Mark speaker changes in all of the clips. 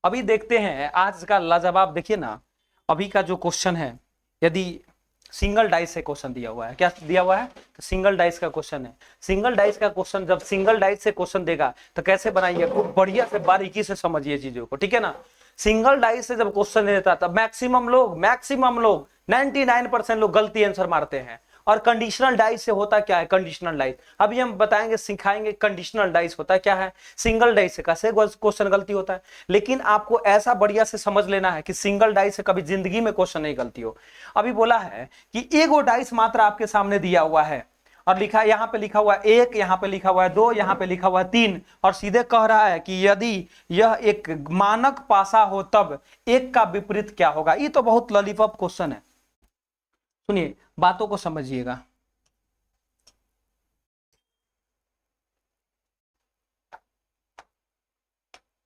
Speaker 1: अभी देखते हैं आज का लाजवाब। देखिए ना, अभी का जो क्वेश्चन है, यदि सिंगल डाइस से क्वेश्चन दिया हुआ है, क्या दिया हुआ है? तो सिंगल डाइस का क्वेश्चन है। सिंगल डाइस का क्वेश्चन जब सिंगल डाइस से क्वेश्चन देगा तो कैसे बनाइए, खूब बढ़िया से बारीकी से समझिए चीजों को, ठीक है ना। सिंगल डाइस से जब क्वेश्चन देता तब मैक्सिमम लोग 99% लोग गलती आंसर मारते हैं। और कंडीशनल डाइस से होता क्या है? कंडीशनल डाइस अभी हम बताएंगे, सिखाएंगे कंडीशनल डाइस होता क्या है। सिंगल डाइस से कैसे क्वेश्चन गलती होता है, लेकिन आपको ऐसा बढ़िया से समझ लेना है कि सिंगल डाइस से कभी जिंदगी में क्वेश्चन नहीं गलती हो। अभी बोला है कि एगो डाइस मात्र आपके सामने दिया हुआ है और लिखा, यहां पे लिखा हुआ है 1, यहां पे लिखा हुआ है 2, यहां पे लिखा हुआ है 3, और सीधे कह रहा है कि यदि यह एक मानक पासा हो तब 1 का विपरीत क्या होगा। ये तो बहुत लॉलीपॉप क्वेश्चन है। सुनिए, बातों को समझिएगा।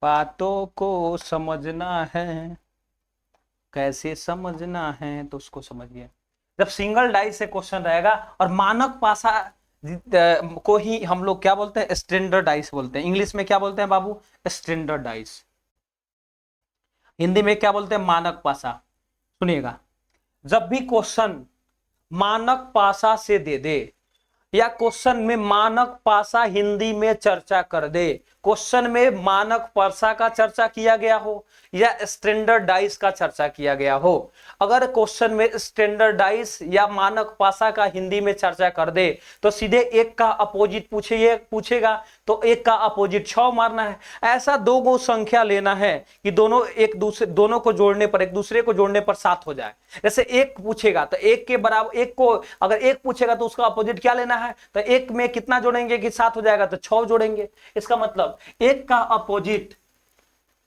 Speaker 1: बातों को समझना है, कैसे समझना है तो उसको समझिए। जब सिंगल डाइस से क्वेश्चन रहेगा और मानक पासा को ही हम लोग क्या बोलते हैं? स्टैंडर्ड डाइस बोलते हैं। इंग्लिश में क्या बोलते हैं बाबू? Standard dice. हिंदी में क्या बोलते हैं? मानक पासा। सुनिएगा, जब भी क्वेश्चन मानक पासा से दे दे या क्वेश्चन में मानक पासा हिंदी में चर्चा कर दे, क्वेश्चन में मानक पासा का चर्चा किया गया हो या स्टैंडर्ड डाइस का चर्चा किया गया हो, अगर क्वेश्चन में स्टैंडर्ड डाइस या मानक पासा का हिंदी में चर्चा कर दे तो सीधे 1 का अपोजिट पूछेगा तो 1 का अपोजिट 6 मारना है। ऐसा दो गो संख्या लेना है कि दोनों को जोड़ने पर, एक दूसरे को जोड़ने पर 7 हो जाए। जैसे 1 पूछेगा तो 1 के बराबर, 1 को अगर 1 पूछेगा तो उसका अपोजिट क्या लेना है? तो 1 में कितना जोड़ेंगे कि 7 हो जाएगा? तो 6 जोड़ेंगे। इसका मतलब 1 का अपोजिट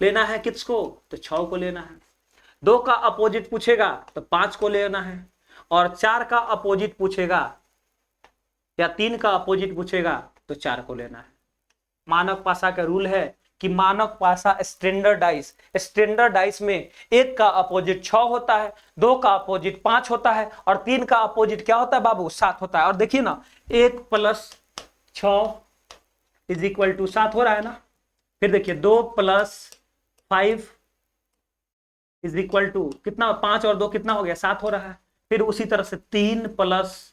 Speaker 1: लेना है किसको? तो 6 को लेना है। 2 का अपोजिट पूछेगा तो 5 को लेना है, और 4 का अपोजिट पूछेगा या 3 का अपोजिट पूछेगा तो 4 को लेना है। मानक पासा का रूल है कि मानक पासा स्टैंडर्ड डाइस में 1 का अपोजिट 6 होता है, 2 का अपोजिट 5 होता है और 3 का अपोजिट क्या होता है बाबू? 7 होता है। और देखिए ना, 1 + 6 = 7 हो रहा है ना। फिर देखिए 2 + 5 = कितना? 5 और 2 कितना हो गया? 7 हो रहा है। फिर उसी तरह से 3 +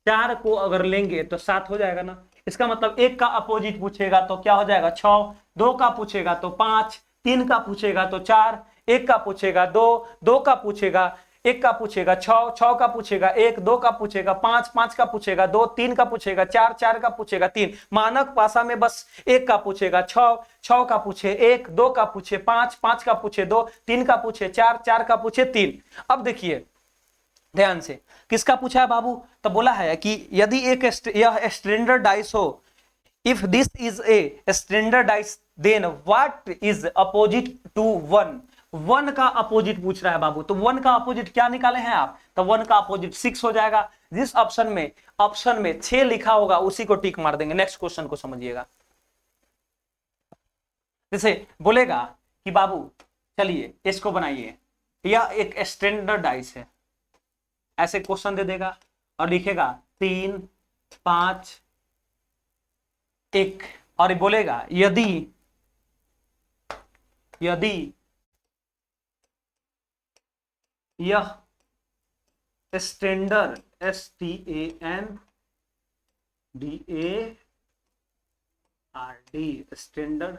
Speaker 1: 4 को अगर लेंगे तो 7 हो जाएगा ना। इसका मतलब 1 का अपोजिट पूछेगा तो क्या हो जाएगा? 6, 2 का पूछेगा तो 5, 3 का पूछेगा तो 4, 1 का पूछेगा 2, 2 का पूछेगा 1 का पूछेगा 6, 6 का पूछेगा 1, 2 का पूछेगा 5, 5 का पूछेगा 2, 3 का पूछेगा 4, 4 का पूछेगा 3। मानक पासा में बस 1 का पूछेगा 6, 6 का पूछे 1, 2 का पूछे 5, 5 का पूछे 2, 3 का पूछे 4, 4 का पूछे 3। अब देखिए ध्यान से, किसका पूछा है बाबू? तो बोला है कि यदि यह स्टैंडर्ड डाइस हो, if this is a standard dice then what is opposite to 1। 1 का अपोजिट पूछ रहा है बाबू, तो 1 का अपोजिट क्या निकाले हैं आप? तो 1 का अपोजिट 6 हो जाएगा। जिस ऑप्शन में 6 लिखा होगा उसी को टिक मार देंगे। नेक्स्ट क्वेश्चन को समझिएगा। जैसे बोलेगा कि बाबू चलिए इसको बनाइए, यह एक स्टैंडर्ड डाइस है, ऐसे क्वेश्चन दे देगा और लिखेगा 3, 5, 1 और बोलेगा यदि यह स्टैंडर्ड STANDARD स्टैंडर्ड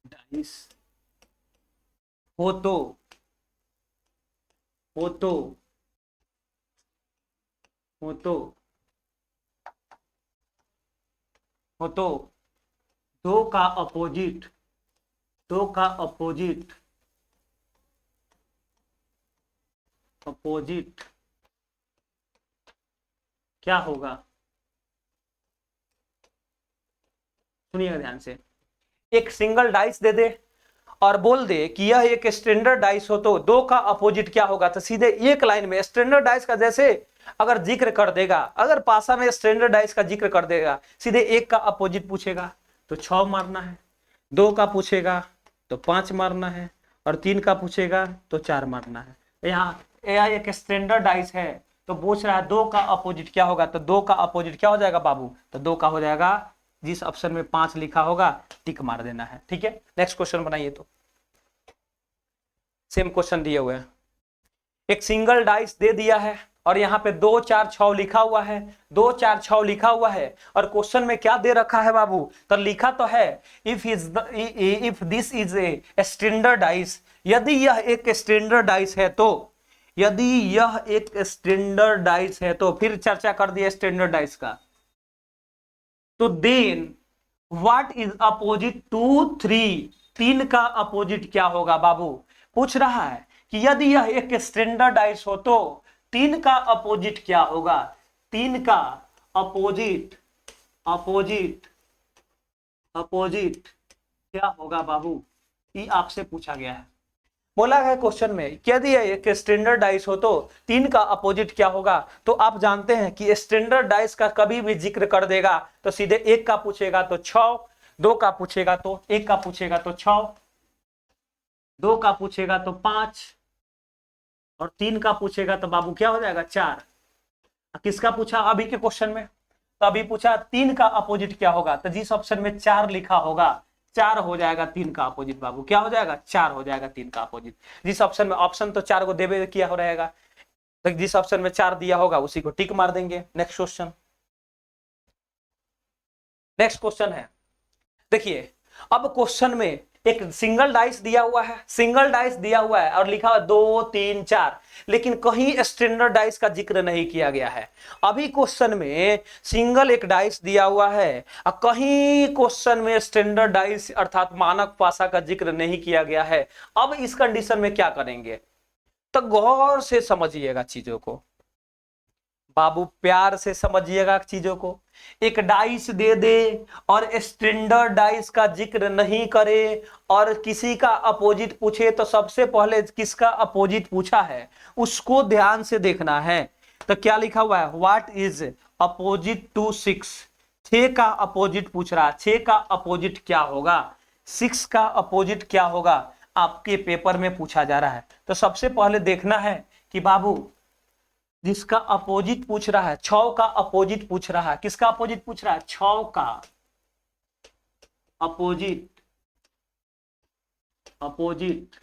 Speaker 1: डाइस हो तो दो का अपोजिट क्या होगा? सुनिएगा ध्यान से। एक सिंगल डाइस दे दे और बोल दे कि यह एक स्टैंडर्ड डाइस हो तो 2 का अपोजिट क्या होगा? तो सीधे एक लाइन में स्टैंडर्ड डाइस का जैसे अगर जिक्र कर देगा, अगर पासा में स्टैंडर्ड डाइस का जिक्र कर देगा, सीधे 1 का अपोजिट पूछेगा तो 6 मारना है, 2 का पूछेगा तो 5 मारना है, और 3 का पूछेगा तो 4 मारना है। यहाँ एक स्टैंडर्ड डाइस है तो पूछ रहा है 2 का अपोजिट क्या होगा? तो 2 का अपोजिट क्या हो जाएगा बाबू? तो 2 का हो जाएगा, जिस ऑप्शन में 5 लिखा होगा टिक मार देना है। ठीक है, नेक्स्ट क्वेश्चन बनाइए। तो सेम क्वेश्चन दिए हुए हैं। एक सिंगल डाइस दे दिया है और यहाँ पे 2 4 6 लिखा हुआ है, 2 4 6 लिखा हुआ है, और क्वेश्चन में क्या दे रखा है बाबू, तो लिखा तो है if this is a standard dice, यदि यह एक स्टैंडर्ड डाइस है तो, यदि यह एक स्टैंडर्ड डाइस है तो, फिर चर्चा कर दिया स्टैंडर्ड डाइस का, तो then what is opposite to 3, 3 का अपोजिट क्या होगा बाबू, पूछ रहा है कि यदि यह एक स्टैंडर्ड डाइस हो तो 3 का अपोजिट क्या होगा, 3 का अपोजिट अपोजिट अपोजिट क्या होगा बाबू, ये आपसे पूछा गया है। बोला है क्वेश्चन में यदि एक स्टैंडर्ड डाइस हो तो 3 का अपोजिट क्या होगा, तो आप जानते हैं कि स्टैंडर्ड डाइस का कभी भी जिक्र कर देगा तो सीधे 1 का पूछेगा तो 6, 2 का पूछेगा तो 1 का पूछेगा तो 6, 2 का पूछेगा तो 5, और 3 का पूछेगा तो बाबू क्या हो जाएगा 4। किसका पूछा अभी के क्वेश्चन में, तो अभी पूछा 3 का अपोजिट क्या होगा, तो जिस ऑप्शन में 4 लिखा होगा 4 हो जाएगा 3 का अपोजिट बाबू, क्या हो जाएगा 4 हो जाएगा 3 का अपोजिट। जिस ऑप्शन में, ऑप्शन तो 4 को देवे किया हो रहेगा, तो जिस ऑप्शन में 4 दिया होगा उसी को टिक मार देंगे। नेक्स्ट क्वेश्चन, नेक्स्ट क्वेश्चन है, देखिए अब क्वेश्चन में एक सिंगल डाइस दिया हुआ है, सिंगल डाइस दिया हुआ है और लिखा हुआ 2 3 4, लेकिन कहीं स्टैंडर्ड डाइस का जिक्र नहीं किया गया है। अभी क्वेश्चन में सिंगल एक डाइस दिया हुआ है और कहीं क्वेश्चन में स्टैंडर्ड डाइस अर्थात मानक पासा का जिक्र नहीं किया गया है। अब इस कंडीशन में क्या करेंगे, तो गौर से समझिएगा चीजों को बाबू, प्यार से समझिएगा चीजों को। एक डाइस दे दे और स्टैंडर्ड डाइस का जिक्र नहीं करे और किसी का अपोजिट पूछे, तो सबसे पहले किसका अपोजिट पूछा है उसको ध्यान से देखना है। तो क्या लिखा हुआ है, व्हाट इज अपोजिट टू 6, 6 का अपोजिट पूछ रहा है, 6 का अपोजिट क्या होगा, 6 का अपोजिट क्या होगा, आपके पेपर में पूछा जा रहा है। तो सबसे पहले देखना है कि बाबू जिसका अपोजिट पूछ रहा है, 6 का अपोजिट पूछ रहा है, किसका अपोजिट पूछ रहा है, 6 का अपोजिट, अपोजिट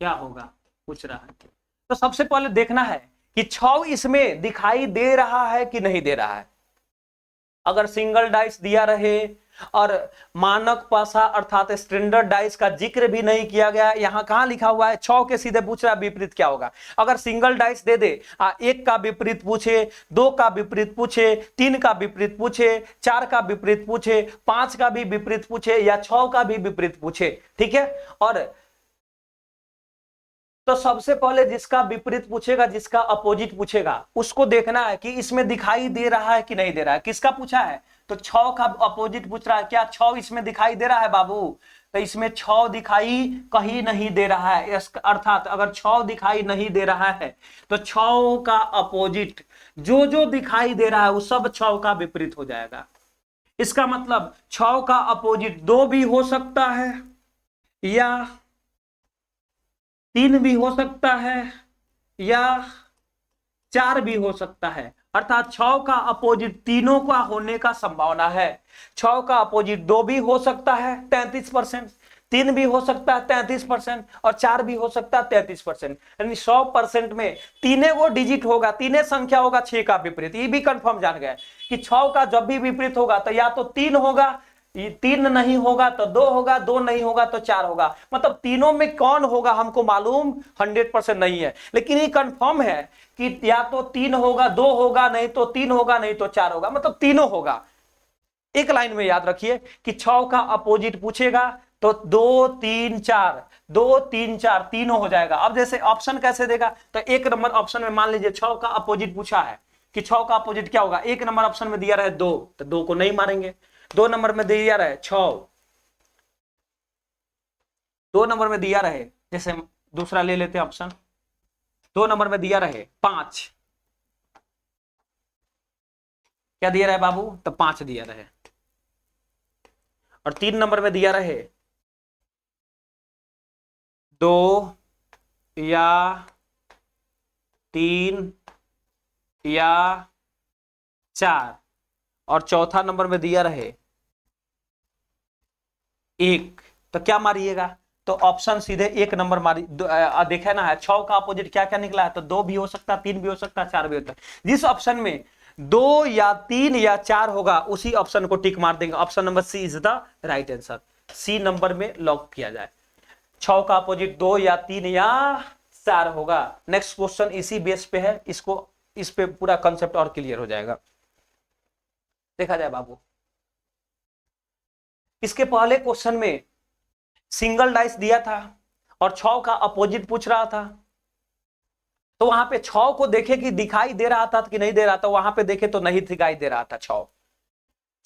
Speaker 1: क्या होगा पूछ रहा है। तो सबसे पहले देखना है कि 6 इसमें दिखाई दे रहा है कि नहीं दे रहा है। अगर सिंगल डाइस दिया रहे और मानक पासा अर्थात स्टैंडर्ड डाइस का जिक्र भी नहीं किया गया, यहां कहां लिखा हुआ है 6 के सीधे पूछ रहा है विपरीत क्या होगा। अगर सिंगल डाइस दे दे, 1 का विपरीत पूछे, 2 का विपरीत पूछे, 3 का विपरीत पूछे, 4 का विपरीत पूछे, 5 का भी विपरीत पूछे या 6 का भी विपरीत पूछे, ठीक है। और तो सबसे पहले जिसका विपरीत पूछेगा, जिसका अपोजिट पूछेगा, उसको देखना है कि इसमें दिखाई दे रहा है कि नहीं दे रहा है। किसका पूछा है, तो 6 का अपोजिट पूछ रहा है, क्या 6 इसमें दिखाई दे रहा है बाबू, तो इसमें 6 दिखाई कहीं नहीं दे रहा है। अर्थात अगर 6 दिखाई नहीं दे रहा है तो 6 का अपोजिट जो जो दिखाई दे रहा है वो सब 6 का विपरीत हो जाएगा। इसका मतलब 6 का अपोजिट 2 भी हो सकता है या 3 भी हो सकता है या 4 भी हो सकता है। अर्थात 6 का अपोजिट तीनों का होने का संभावना है। 6 का अपोजिट 2 भी हो सकता है 33%, 3 भी हो सकता है 33% और 4 भी हो सकता है 33%। यानी 100% में तीने वो डिजिट होगा, तीने संख्या होगा 6 का विपरीत। ये भी कंफर्म जान गए कि 6 का जब भी विपरीत होगा तो या तो 3 होगा, 3 नहीं होगा तो 2 होगा, 2 नहीं होगा तो 4 होगा। मतलब तीनों में कौन होगा हमको मालूम 100% नहीं है, लेकिन ये कंफर्म है कि या तो 3 होगा, 2 होगा, नहीं तो 3 होगा, नहीं तो 4 होगा, मतलब तीनों होगा। एक लाइन में याद रखिए कि 6 का अपोजिट पूछेगा तो 2 3 4, 2 3 4 तीनों हो जाएगा। अब जैसे ऑप्शन कैसे देगा, तो 1 नंबर ऑप्शन में मान लीजिए 6 का अपोजिट पूछा है कि 6 का अपोजिट क्या होगा। 1 नंबर ऑप्शन में दिया रहे 2, तो 2 को नहीं मारेंगे। 2 नंबर में दिया रहे 6, 2 नंबर में दिया रहे, जैसे दूसरा ले लेते हैं ऑप्शन, 2 नंबर में दिया रहे 5, क्या दिया रहे बाबू, तो 5 दिया रहे। और 3 नंबर में दिया रहे 2 या 3 या 4 और चौथा नंबर में दिया रहे 1, तो क्या मारिएगा, तो ऑप्शन सीधे एक नंबर मारी देखे ना है, 6 का अपोजिट क्या क्या निकला है, तो 2 भी हो सकता है, 3 भी हो सकता है, 4 भी होता है। जिस ऑप्शन में 2 या 3 या 4 होगा उसी ऑप्शन को टिक मार देंगे। Option number C is the right answer. C number में लॉक किया जाए। 6 का अपोजिट 2 या 3 या 4 होगा। नेक्स्ट क्वेश्चन इसी बेस पे है, इसको इस पे पूरा कंसेप्ट और क्लियर हो जाएगा। देखा जाए बाबू, इसके पहले क्वेश्चन में सिंगल डाइस दिया था और 6 का अपोजिट पूछ रहा था, तो वहां पे 6 को देखे कि दिखाई दे रहा था कि नहीं दे रहा था, वहां पे देखे तो नहीं दिखाई दे रहा था,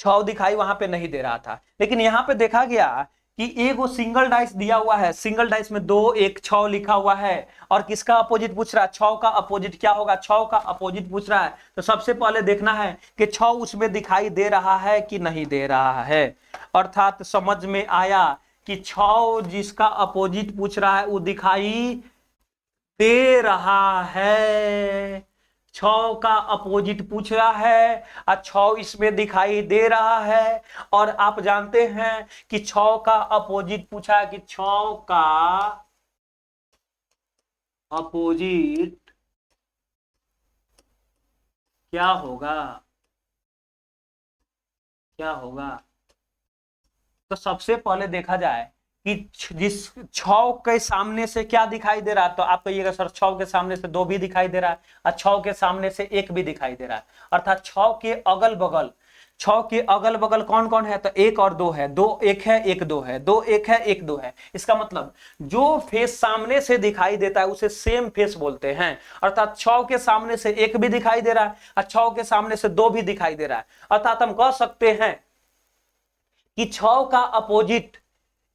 Speaker 1: 6 दिखाई वहां पे नहीं दे रहा था। लेकिन यहां पे देखा गया कि एक वो सिंगल डाइस दिया हुआ है, सिंगल डाइस में 2 1 6 लिखा हुआ है, और किसका अपोजिट पूछ रहा है, 6 का अपोजिट क्या होगा, 6 का अपोजिट पूछ रहा है। तो सबसे पहले देखना है कि 6 उसमें दिखाई दे रहा है कि नहीं दे रहा है। अर्थात समझ में आया कि 6 जिसका अपोजिट पूछ रहा है वो दिखाई दे रहा है। 6 का अपोजिट पूछ रहा है और 6 इसमें दिखाई दे रहा है। और आप जानते हैं कि 6 का अपोजिट पूछा है कि 6 का अपोजिट क्या होगा, क्या होगा। तो सबसे पहले देखा जाए कि जिस 6 के सामने से क्या दिखाई दे रहा है, तो आप कहिएगा सर 6 के सामने से 2 भी दिखाई दे रहा है और 6 के सामने से 1 भी दिखाई दे रहा है। अर्थात 6 के अगल बगल, 6 के अगल बगल कौन कौन है, तो 1 और 2 है, 2 1 है 1 2 है, 2 1 है 1 2 है। इसका मतलब जो फेस सामने से दिखाई देता है उसे सेम फेस बोलते हैं। अर्थात 6 के सामने से 1 भी दिखाई दे रहा है और 6 के सामने से 2 भी दिखाई दे रहा है। अर्थात हम कह सकते हैं कि 6 का अपोजिट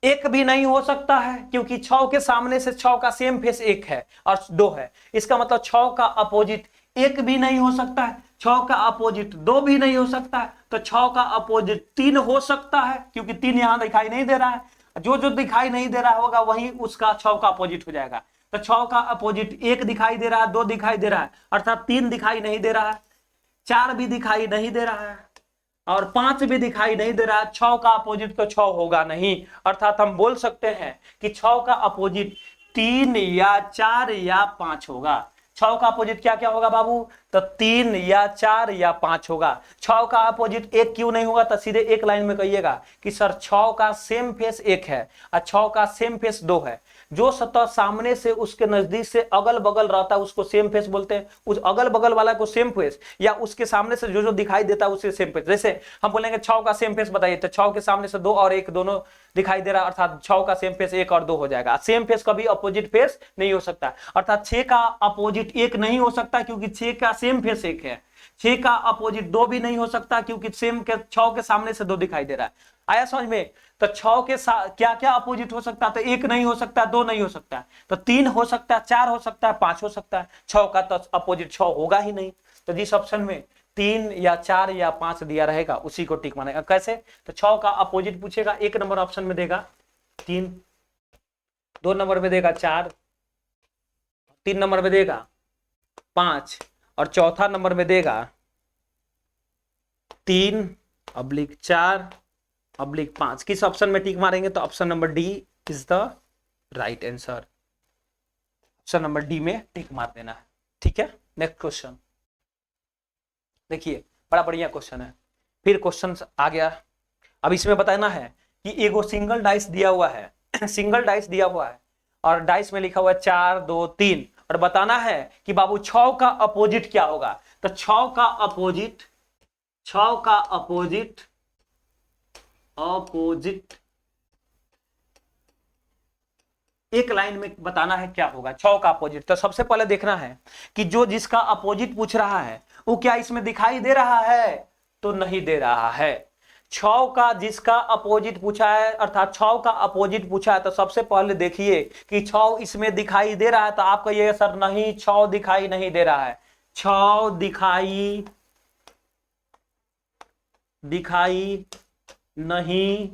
Speaker 1: 1 भी नहीं हो सकता है, क्योंकि 6 के सामने से 6 का सेम फेस 1 है और 2 है। इसका मतलब 6 का अपोजिट 1 भी नहीं हो सकता है, 6 का अपोजिट 2 भी नहीं हो सकता है, तो 6 का अपोजिट 3 हो सकता है, क्योंकि 3 यहां दिखाई नहीं दे रहा है। जो जो दिखाई नहीं दे रहा होगा वही उसका 6 का अपोजिट हो जाएगा। तो 6 का अपोजिट 1 दिखाई दे रहा है, 2 दिखाई दे रहा है, अर्थात 3 दिखाई नहीं दे रहा है, 4 भी दिखाई नहीं दे रहा है और 5 भी दिखाई नहीं दे रहा। 6 का अपोजिट तो 6 होगा नहीं। अर्थात हम बोल सकते हैं कि 6 का अपोजिट 3 या 4 या 5 होगा। 6 का अपोजिट क्या क्या होगा बाबू, तो 3 या 4 या 5 होगा। 6 का अपोजिट 1 क्यों नहीं होगा, तो सीधे एक लाइन में कहिएगा कि सर 6 का सेम फेस 1 है और 6 का सेम फेस 2 है। जो सतह सामने से उसके नजदीक से अगल बगल रहता है उसको सेम फेस बोलते हैं। उस अगल बगल वाला को सेम फेस, या उसके सामने से जो जो दिखाई देता है उसे सेम फेस। जैसे हम बोलेंगे 6 का सेम फेस बताइए, तो 6 के सामने से 2 और 1 दोनों दिखाई दे रहा है, अर्थात 6 का सेम फेस 1 और 2 हो जाएगा। सेम फेस कभी अपोजिट फेस नहीं हो सकता। अर्थात 6 का अपोजिट 1 नहीं हो सकता क्योंकि 6 का सेम फेस 1 है। 6 का अपोजिट 2 भी नहीं हो सकता क्योंकि सेम के 6 के सामने से 2 दिखाई दे रहा है। आया समझ में। तो 6 के साथ क्या क्या अपोजिट हो सकता है, तो 1 नहीं हो सकता, 2 नहीं हो सकता, तो 3 हो सकता है, 4 हो सकता है, 5 हो सकता है। 6 का तो अपोजिट 6 होगा ही नहीं। तो जिस ऑप्शन में 3 या 4 या 5 दिया रहेगा उसी को टिक मानेगा। कैसे, तो 6 का अपोजिट पूछेगा, 1 नंबर ऑप्शन में देगा 3, 2 नंबर में देगा 4, 3 नंबर में देगा 5 और चौथा नंबर में देगा 3/4/5। किस ऑप्शन में टिक मारेंगे, तो option number D is the right answer. Option number D में टिक मार देना है। ठीक है, नेक्स्ट क्वेश्चन देखिए, बड़ा बढ़िया क्वेश्चन है। फिर क्वेश्चन आ गया। अब इसमें बताना है कि एगो सिंगल डाइस दिया हुआ है सिंगल डाइस दिया हुआ है और डाइस में लिखा हुआ है 4 2 3 और बताना है कि बाबू 6 का अपोजिट क्या होगा। तो 6 का अपोजिट एक लाइन में बताना है क्या होगा 6 का अपोजिट। तो सबसे पहले देखना है कि जो जिसका अपोजिट पूछ रहा है वो क्या इसमें दिखाई दे रहा है, तो नहीं दे रहा है। 6 का जिसका अपोजिट पूछा है, अर्थात 6 का अपोजिट पूछा है, तो सबसे पहले देखिए कि 6 इसमें दिखाई दे रहा है। तो आप कहिएगा सर नहीं, 6 दिखाई नहीं दे रहा है। 6 दिखाई नहीं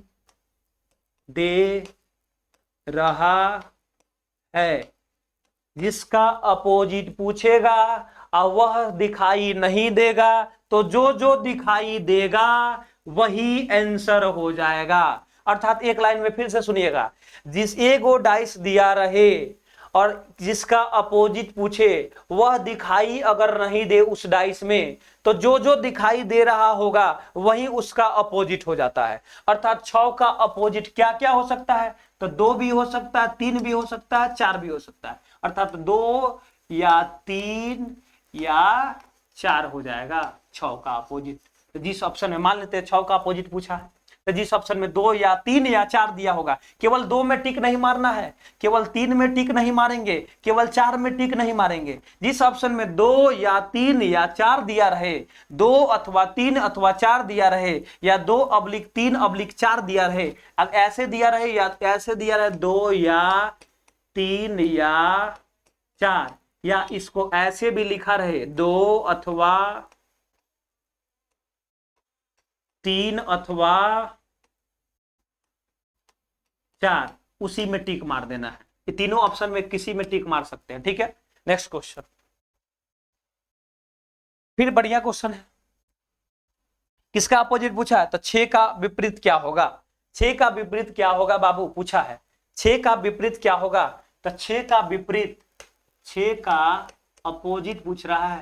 Speaker 1: दे रहा है। जिसका अपोजिट पूछेगा और वह दिखाई नहीं देगा, तो जो जो दिखाई देगा वही आंसर हो जाएगा। अर्थात एक लाइन में फिर से सुनिएगा, जिस एगो डाइस दिया रहे और जिसका अपोजिट पूछे वह दिखाई अगर नहीं दे उस डाइस में, तो जो जो दिखाई दे रहा होगा वही उसका अपोजिट हो जाता है। अर्थात 6 का अपोजिट क्या क्या हो सकता है, तो 2 भी हो सकता है, 3 भी हो सकता है, 4 भी हो सकता है। अर्थात 2 या 3 या 4 हो जाएगा 6 का अपोजिट। तो जिस ऑप्शन में मान लेते हैं 6 का अपोजिट पूछा है, तो जिस ऑप्शन में 2 या 3 या 4 दिया होगा, केवल 2 में टिक नहीं मारना है, केवल 3 में टिक नहीं मारेंगे, केवल 4 में टिक नहीं मारेंगे। जिस ऑप्शन में 2 या 3 या 4 दिया रहे, 2 अथवा 3 अथवा 4 दिया रहे, या 2/3/4 दिया रहे, अब ऐसे दिया रहे या ऐसे दिया रहे, 2 या 3 या 4, या इसको ऐसे भी लिखा रहे 2 अथवा 3 अथवा 4, उसी में टिक मार देना है। ये तीनों ऑप्शन में किसी में टिक मार सकते हैं, ठीक है। नेक्स्ट क्वेश्चन, फिर बढ़िया क्वेश्चन है। किसका अपोजिट पूछा है, तो 6 का विपरीत क्या होगा। 6 का विपरीत क्या होगा बाबू, पूछा है 6 का विपरीत क्या होगा, तो 6 का विपरीत, 6 का अपोजिट पूछ रहा है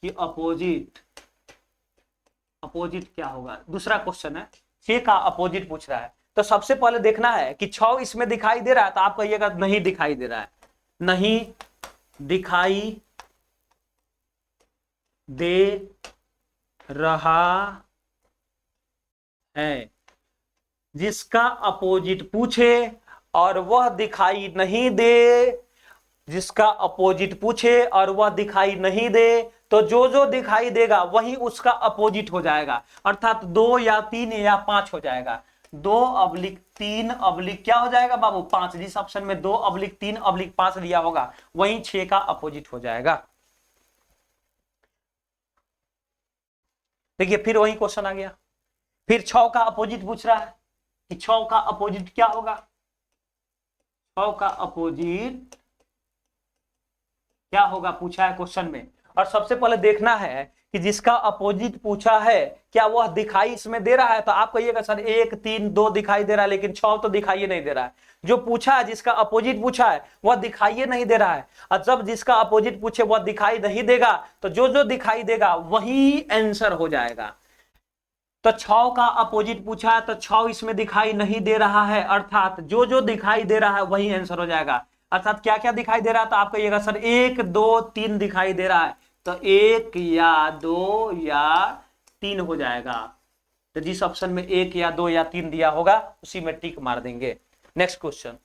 Speaker 1: कि अपोजिट क्या होगा। दूसरा क्वेश्चन है 6 का अपोजिट पूछ रहा है, तो सबसे पहले देखना है कि 6 इसमें दिखाई दे रहा है, तो आप कहिएगा नहीं दिखाई दे रहा है, नहीं दिखाई दे रहा है। जिसका अपोजिट पूछे और वह दिखाई नहीं दे, जिसका अपोजिट पूछे और वह दिखाई नहीं दे, तो जो जो दिखाई देगा वही उसका अपोजिट हो जाएगा। अर्थात 2 या 3 या 5 हो जाएगा। 2/3 क्या हो जाएगा बाबू, 5। जिस ऑप्शन में 2/3/5 दिया होगा वही 6 का अपोजिट हो जाएगा। देखिए फिर वही क्वेश्चन आ गया, फिर 6 का अपोजिट पूछ रहा है कि 6 का अपोजिट क्या होगा। 6 का अपोजिट क्या होगा पूछा है क्वेश्चन में, और सबसे पहले देखना है कि जिसका अपोजिट पूछा है क्या वह दिखाई इसमें दे रहा है। तो आप कहिएगा सर 1 3 2 दिखाई दे रहा है, लेकिन 6 तो दिखाई नहीं दे रहा है। जो पूछा है, जिसका अपोजिट पूछा है वह दिखाई नहीं दे रहा है, और जब जिसका अपोजिट पूछे वह दिखाई नहीं देगा, तो जो जो दिखाई देगा वही आंसर हो जाएगा। तो 6 का अपोजिट पूछा है, तो 6 इसमें दिखाई नहीं दे रहा है, अर्थात जो जो दिखाई दे रहा है वही आंसर हो जाएगा। अर्थात क्या क्या दिखाई दे रहा है, तो आप कहिएगा सर 1 2 3 दिखाई दे रहा है, तो 1 या 2 या 3 हो जाएगा। तो जिस ऑप्शन में 1 या 2 या 3 दिया होगा उसी में टिक मार देंगे। नेक्स्ट क्वेश्चन,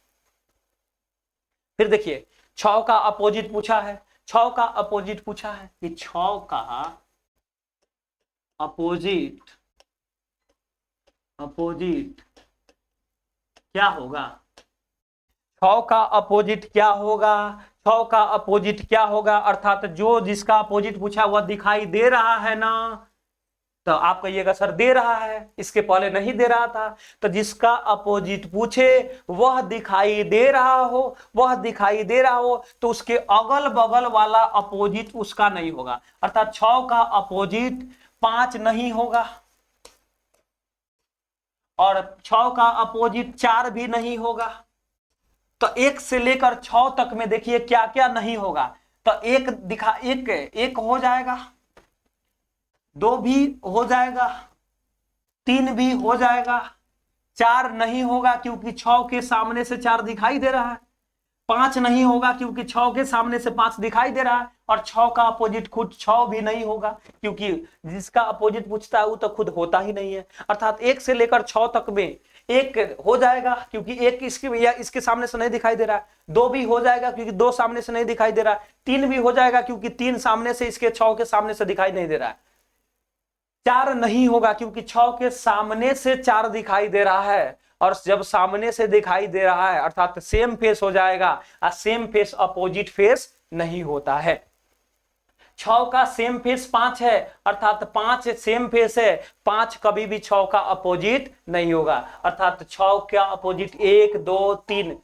Speaker 1: फिर देखिए 6 का अपोजिट पूछा है, 6 का अपोजिट पूछा है कि 6 का अपोजिट क्या होगा। 6 का अपोजिट क्या होगा, 6 का अपोजिट क्या होगा, अर्थात जो जिसका अपोजिट पूछा वह दिखाई दे रहा है ना, तो आप कहिएगा सर दे रहा है, इसके पहले नहीं दे रहा था। तो जिसका अपोजिट पूछे वह दिखाई दे रहा हो, वह दिखाई दे रहा हो, तो उसके अगल बगल वाला अपोजिट उसका नहीं होगा। अर्थात 6 का अपोजिट 5 नहीं होगा, और 6 का अपोजिट 4 भी नहीं होगा। तो 1 से लेकर 6 तक में देखिए क्या क्या नहीं होगा। तो एक हो जाएगा, 2 भी हो जाएगा, 3 भी हो जाएगा, 4 नहीं होगा क्योंकि 6 के सामने से 4 दिखाई दे रहा है, 5 नहीं होगा क्योंकि 6 के सामने से 5 दिखाई दे रहा है, और 6 का अपोजिट खुद 6 भी नहीं होगा क्योंकि जिसका अपोजिट पूछता है वो तो खुद होता ही नहीं है। अर्थात 1 से लेकर 6 तक में 1 हो जाएगा क्योंकि 1 इसके सामने से नहीं दिखाई दे रहा है, 2 भी हो जाएगा क्योंकि 2 सामने से नहीं दिखाई दे रहा है, 3 भी हो जाएगा क्योंकि 3 सामने से इसके 6 के सामने से दिखाई नहीं दे रहा है, 4 नहीं होगा क्योंकि 6 के सामने से 4 दिखाई दे रहा है, और जब सामने से दिखाई दे रहा है अर्थात सेम फेस हो जाएगा, और सेम फेस अपोजिट फेस नहीं होता है। 6 का सेम फेस 5 है, अर्थात 5 सेम फेस है, 5 कभी भी 6 का अपोजिट नहीं होगा। अर्थात 6 का अपोजिट 1 2 3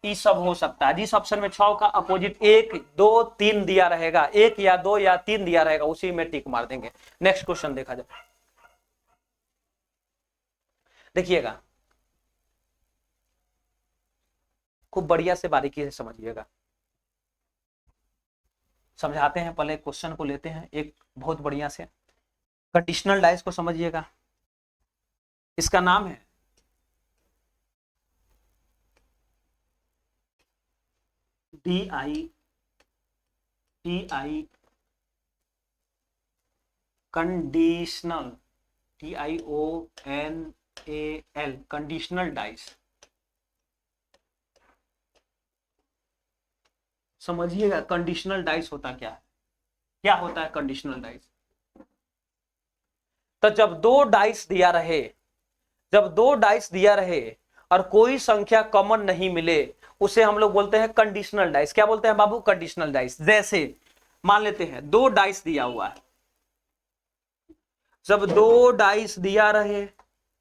Speaker 1: ये सब हो सकता है। जिस ऑप्शन में 6 का अपोजिट 1 2 3 दिया रहेगा, 1 या 2 या 3 दिया रहेगा, उसी में टिक मार देंगे। नेक्स्ट क्वेश्चन देखा जाए, देखिएगा खूब बढ़िया से बारीकी से समझिएगा। समझाते हैं, पहले क्वेश्चन को लेते हैं एक बहुत बढ़िया से। कंडीशनल डाइस को समझिएगा। इसका नाम है DI conditional, TIONAL conditional dice. समझिएगा कंडीशनल डाइस होता क्या है, क्या होता है कंडीशनल डाइस। तो जब दो डाइस दिया रहे, जब दो डाइस दिया रहे और कोई संख्या कॉमन नहीं मिले, उसे हम लोग बोलते हैं कंडीशनल डाइस। क्या बोलते हैं बाबू? Conditional dice. जैसे मान लेते हैं दो डाइस दिया हुआ है, जब दो डाइस दिया रहे,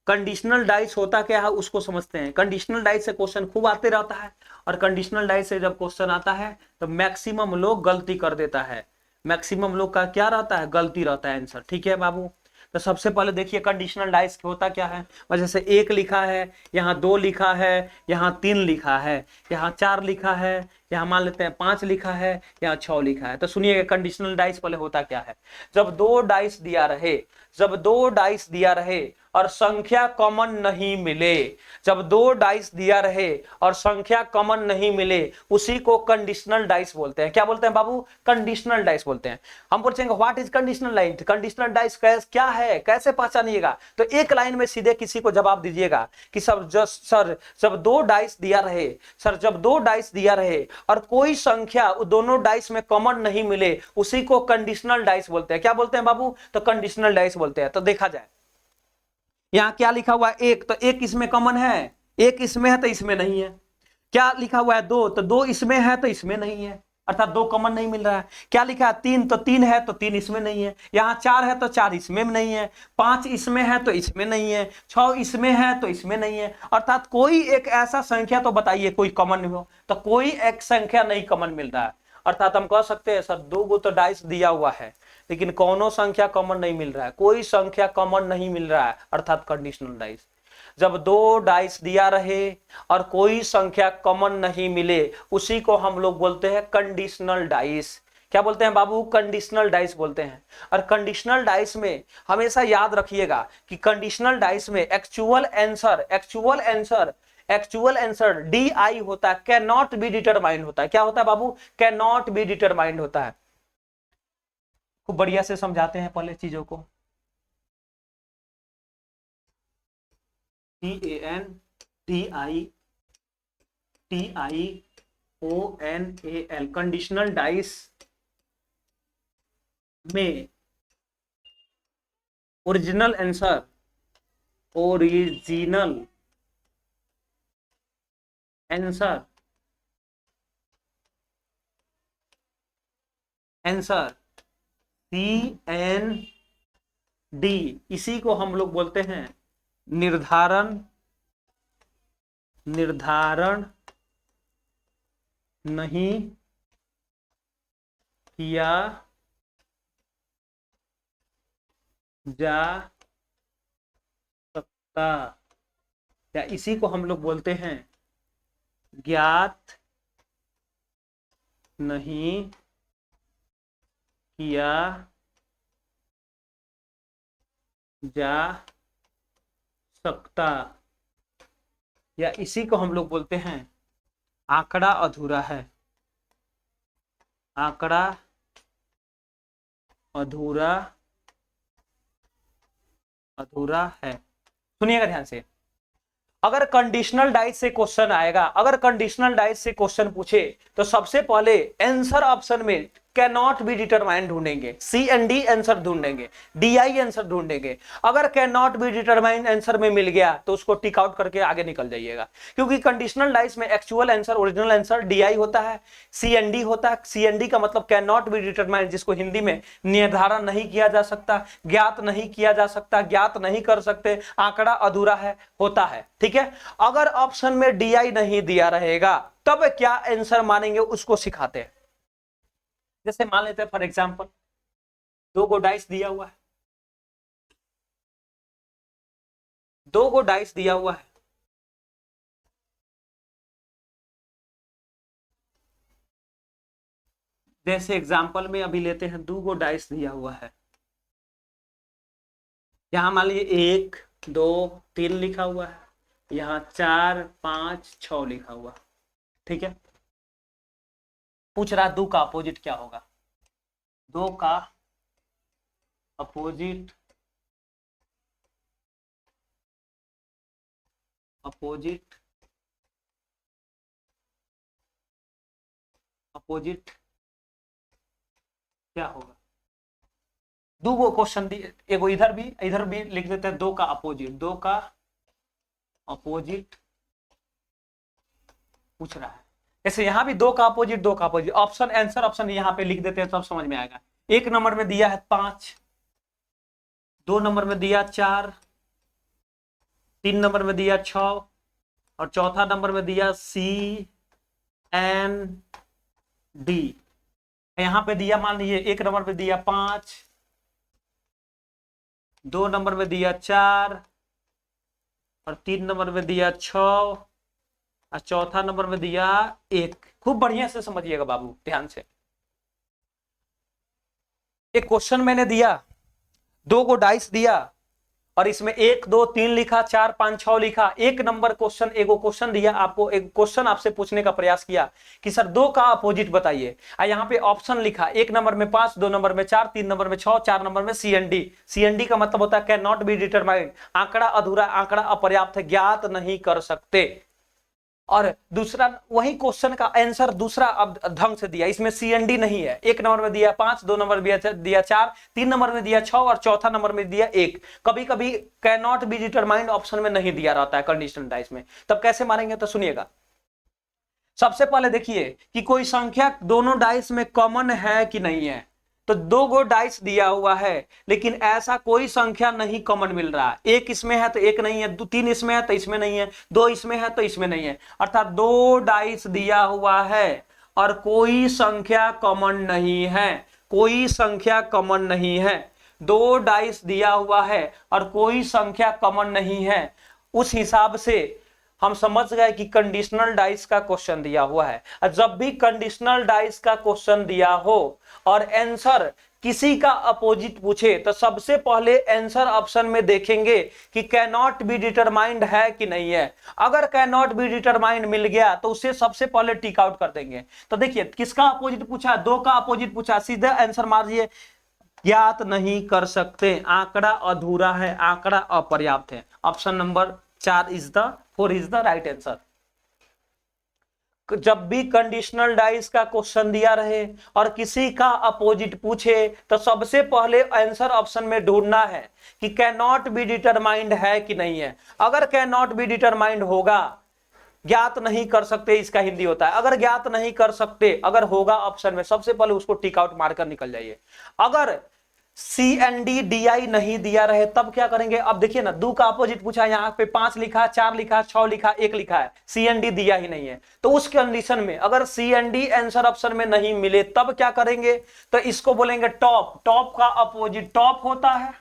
Speaker 1: कंडीशनल डाइस होता क्या है उसको समझते हैं। कंडीशनल डाइस से क्वेश्चन खूब आते रहता है, और कंडीशनल डाइस से जब क्वेश्चन आता है तो मैक्सिमम लोग गलती कर देता है। मैक्सिमम लोग का क्या रहता है? गलती रहता है आंसर। ठीक है बाबू, तो सबसे पहले देखिए कंडीशनल डाइस होता क्या है। जैसे एक लिखा है, यहाँ दो लिखा है, यहाँ तीन लिखा है, यहाँ चार लिखा है, यहाँ मान लेते हैं पांच लिखा है, यहाँ 6 लिखा है। तो सुनिए कंडीशनल डाइस पहले होता क्या है। जब दो डाइस दिया रहे, जब दो डाइस दिया रहे और संख्या कॉमन नहीं मिले, जब दो डाइस दिया रहे और संख्या कॉमन नहीं मिले, उसी को कंडीशनल डाइस बोलते हैं। क्या बोलते हैं बाबू? कंडीशनल डाइस बोलते हैं। हम पूछेंगे what is conditional dice, conditional dice क्या है, कैसे पहचानिएगा? तो एक लाइन में सीधे किसी को जवाब दीजिएगा कि सर जब दो डाइस दिया रहे, सर जब दो डाइस दिया रहे और कोई संख्या दोनों डाइस में कॉमन नहीं मिले, उसी को कंडीशनल डाइस बोलते हैं। क्या बोलते हैं बाबू? तो कंडीशनल डाइस बोलते हैं। तो देखा जाए यहां क्या लिखा हुआ है, एक, तो एक इसमें कॉमन है, एक इसमें है तो इसमें नहीं है। क्या लिखा हुआ है? दो, तो दो इसमें है तो इसमें नहीं है, अर्थात दो कॉमन नहीं मिल रहा है। क्या लिखा है? तीन, तो तीन है तो तीन इसमें नहीं है। यहाँ चार है तो चार इसमें नहीं है, पांच इसमें है तो इसमें नहीं है, 6 इसमें है तो इसमें नहीं है। अर्थात कोई एक ऐसा संख्या तो बताइए कोई कॉमन हो, तो कोई एक संख्या नहीं कॉमन मिल रहा है। अर्थात हम कह सकते हैं सर दो गो तो डाइस दिया हुआ है, लेकिन कौनो संख्या कॉमन नहीं मिल रहा है, कोई संख्या कॉमन नहीं मिल रहा है, अर्थात कंडीशनल डाइस। जब दो डाइस दिया रहे और कोई संख्या कॉमन नहीं मिले, उसी को हम लोग बोलते हैं कंडीशनल डाइस। क्या बोलते हैं बाबू? कंडीशनल डाइस बोलते हैं। और कंडीशनल डाइस में हमेशा याद रखिएगा कि कंडीशनल डाइस में actual answer, actual answer DI होता है, कैन नॉट बी डिटरमाइंड होता है। क्या होता है बाबू? कैन नॉट बी डिटरमाइंड होता है। खूब बढ़िया से समझाते हैं पहले चीजों को। CANDITIONAL कंडीशनल डाइस में original answer, original answer, answer CND, इसी को हम लोग बोलते हैं निर्धारण, निर्धारण नहीं किया जा सकता, या इसी को हम लोग बोलते हैं ज्ञात नहीं किया जा सकता, या इसी को हम लोग बोलते हैं आंकड़ा अधूरा है, आंकड़ा अधूरा, अधूरा है। सुनिएगा ध्यान से, अगर कंडीशनल डाइस से क्वेश्चन आएगा, अगर कंडीशनल डाइस से क्वेश्चन पूछे, तो सबसे पहले आंसर ऑप्शन में कैन नॉट बी डिटरमाइंड ढूंढेंगे, CND आंसर ढूंढेंगे, DI आंसर ढूंढेंगे। अगर can not be determined answer में मिल गया तो उसको टिक आउट करके आगे निकल जाइएगा, क्योंकि कंडीशनल डाइस में actual answer, original answer DI होता है, CND होता है। CND का मतलब कैन नॉट बी डिटरमाइंड, जिसको हिंदी में निर्धारण नहीं किया जा सकता, ज्ञात नहीं किया जा सकता, ज्ञात नहीं कर सकते, आंकड़ा अधूरा है, होता है। ठीक है, अगर ऑप्शन में DI नहीं दिया रहेगा तब क्या आंसर मानेंगे उसको सिखाते हैं। जैसे मान लेते हैं फॉर एग्जांपल दो गो डाइस दिया हुआ है, दो गो डाइस दिया हुआ है, जैसे एग्जाम्पल में अभी लेते हैं, 2 गो डाइस दिया हुआ है, यहाँ मान लीजिए 1 2 3 लिखा हुआ है, यहाँ 4 5 6 लिखा हुआ, ठीक है। पूछ रहा 2 का अपोजिट क्या होगा, 2 का अपोजिट अपोजिट अपोजिट क्या होगा। 2 गो क्वेश्चन दिए, एगो इधर भी लिख देते हैं, 2 का अपोजिट, 2 का अपोजिट पूछ रहा है। जैसे यहाँ भी 2 का अपोजिट, 2 का अपोजिट, ऑप्शन आंसर ऑप्शन यहाँ पे लिख देते हैं, सब समझ में आएगा। 1 नंबर में दिया है 5, 2 नंबर में दिया 4, 3 नंबर में दिया 6 और चौथा नंबर में दिया CND। यहाँ पे दिया मान लीजिए 1 नंबर पे दिया 5, 2 नंबर में दिया 4 और 3 नंबर में दिया 6 और चौथा नंबर में दिया 1। खूब बढ़िया से समझिएगा बाबू, ध्यान से। एक क्वेश्चन मैंने दिया, 2 गो डाइस दिया और इसमें 1 2 3 लिखा, 4 5 6 लिखा। 1 नंबर क्वेश्चन, एगो क्वेश्चन दिया आपको, एक क्वेश्चन आपसे पूछने का प्रयास किया कि सर 2 का अपोजिट बताइए। यहाँ पे ऑप्शन लिखा, 1 नंबर में 5, 2 नंबर में 4, 3 नंबर में 6, 4 नंबर में CND। CND का मतलब होता है कैन नॉट बी डिटरमाइंड, आंकड़ा अधूरा, आंकड़ा अपर्याप्त है, ज्ञात नहीं कर सकते। और दूसरा वही क्वेश्चन का आंसर दूसरा अब ढंग से दिया, इसमें CND नहीं है। 1 नंबर में दिया 5, 2 नंबर में दिया 4, 3 नंबर में दिया 6 और चौथा नंबर में दिया 1। कभी कभी can not be determined option में नहीं दिया रहता है कंडीशनल डाइस में, तब कैसे मारेंगे तो सुनिएगा। सबसे पहले देखिए कि कोई संख्या दोनों डाइस में कॉमन है कि नहीं है। तो 2 गो डाइस दिया हुआ है लेकिन ऐसा कोई संख्या नहीं कॉमन मिल रहा, 1 इसमें है तो 1 नहीं है, 3 इसमें है तो इसमें नहीं है, 2 इसमें है तो इसमें नहीं है। अर्थात 2 डाइस दिया हुआ है और कोई संख्या कॉमन नहीं है, कोई संख्या कॉमन नहीं है। 2 डाइस दिया हुआ है और कोई संख्या कॉमन नहीं है, उस हिसाब से हम समझ गए कि कंडीशनल डाइस का क्वेश्चन दिया हुआ है। जब भी कंडीशनल डाइस का क्वेश्चन दिया हो और आंसर किसी का अपोजिट पूछे तो सबसे पहले आंसर ऑप्शन में देखेंगे कि कैन नॉट बी डिटरमाइंड है कि नहीं है। अगर कैन नॉट बी डिटरमाइंड मिल गया तो उसे सबसे पहले टिक आउट कर देंगे। तो देखिए किसका अपोजिट पूछा, 2 का अपोजिट पूछा, सीधे आंसर मार दिए, ज्ञात नहीं कर सकते, आंकड़ा अधूरा है, आंकड़ा अपर्याप्त है। Option number 4 is the right answer. जब भी कंडीशनल डाइस का क्वेश्चन दिया रहे और किसी का अपोजिट पूछे तो सबसे पहले आंसर ऑप्शन में ढूंढना है कि कैन नॉट बी डिटरमाइंड है कि नहीं है। अगर कैन नॉट बी डिटरमाइंड होगा, ज्ञात नहीं कर सकते इसका हिंदी होता है, अगर ज्ञात नहीं कर सकते अगर होगा ऑप्शन में, सबसे पहले उसको टिक आउट मारकर निकल जाइए। अगर CND DI नहीं दिया रहे तब क्या करेंगे। अब देखिए ना, 2 का अपोजिट पूछा, यहाँ पे 5 लिखा, 4 लिखा, 6 लिखा, 1 लिखा है, CND दिया ही नहीं है। तो उस कंडीशन में अगर CND आंसर ऑप्शन में नहीं मिले तब क्या करेंगे, तो इसको बोलेंगे टॉप। टॉप का अपोजिट टॉप होता है,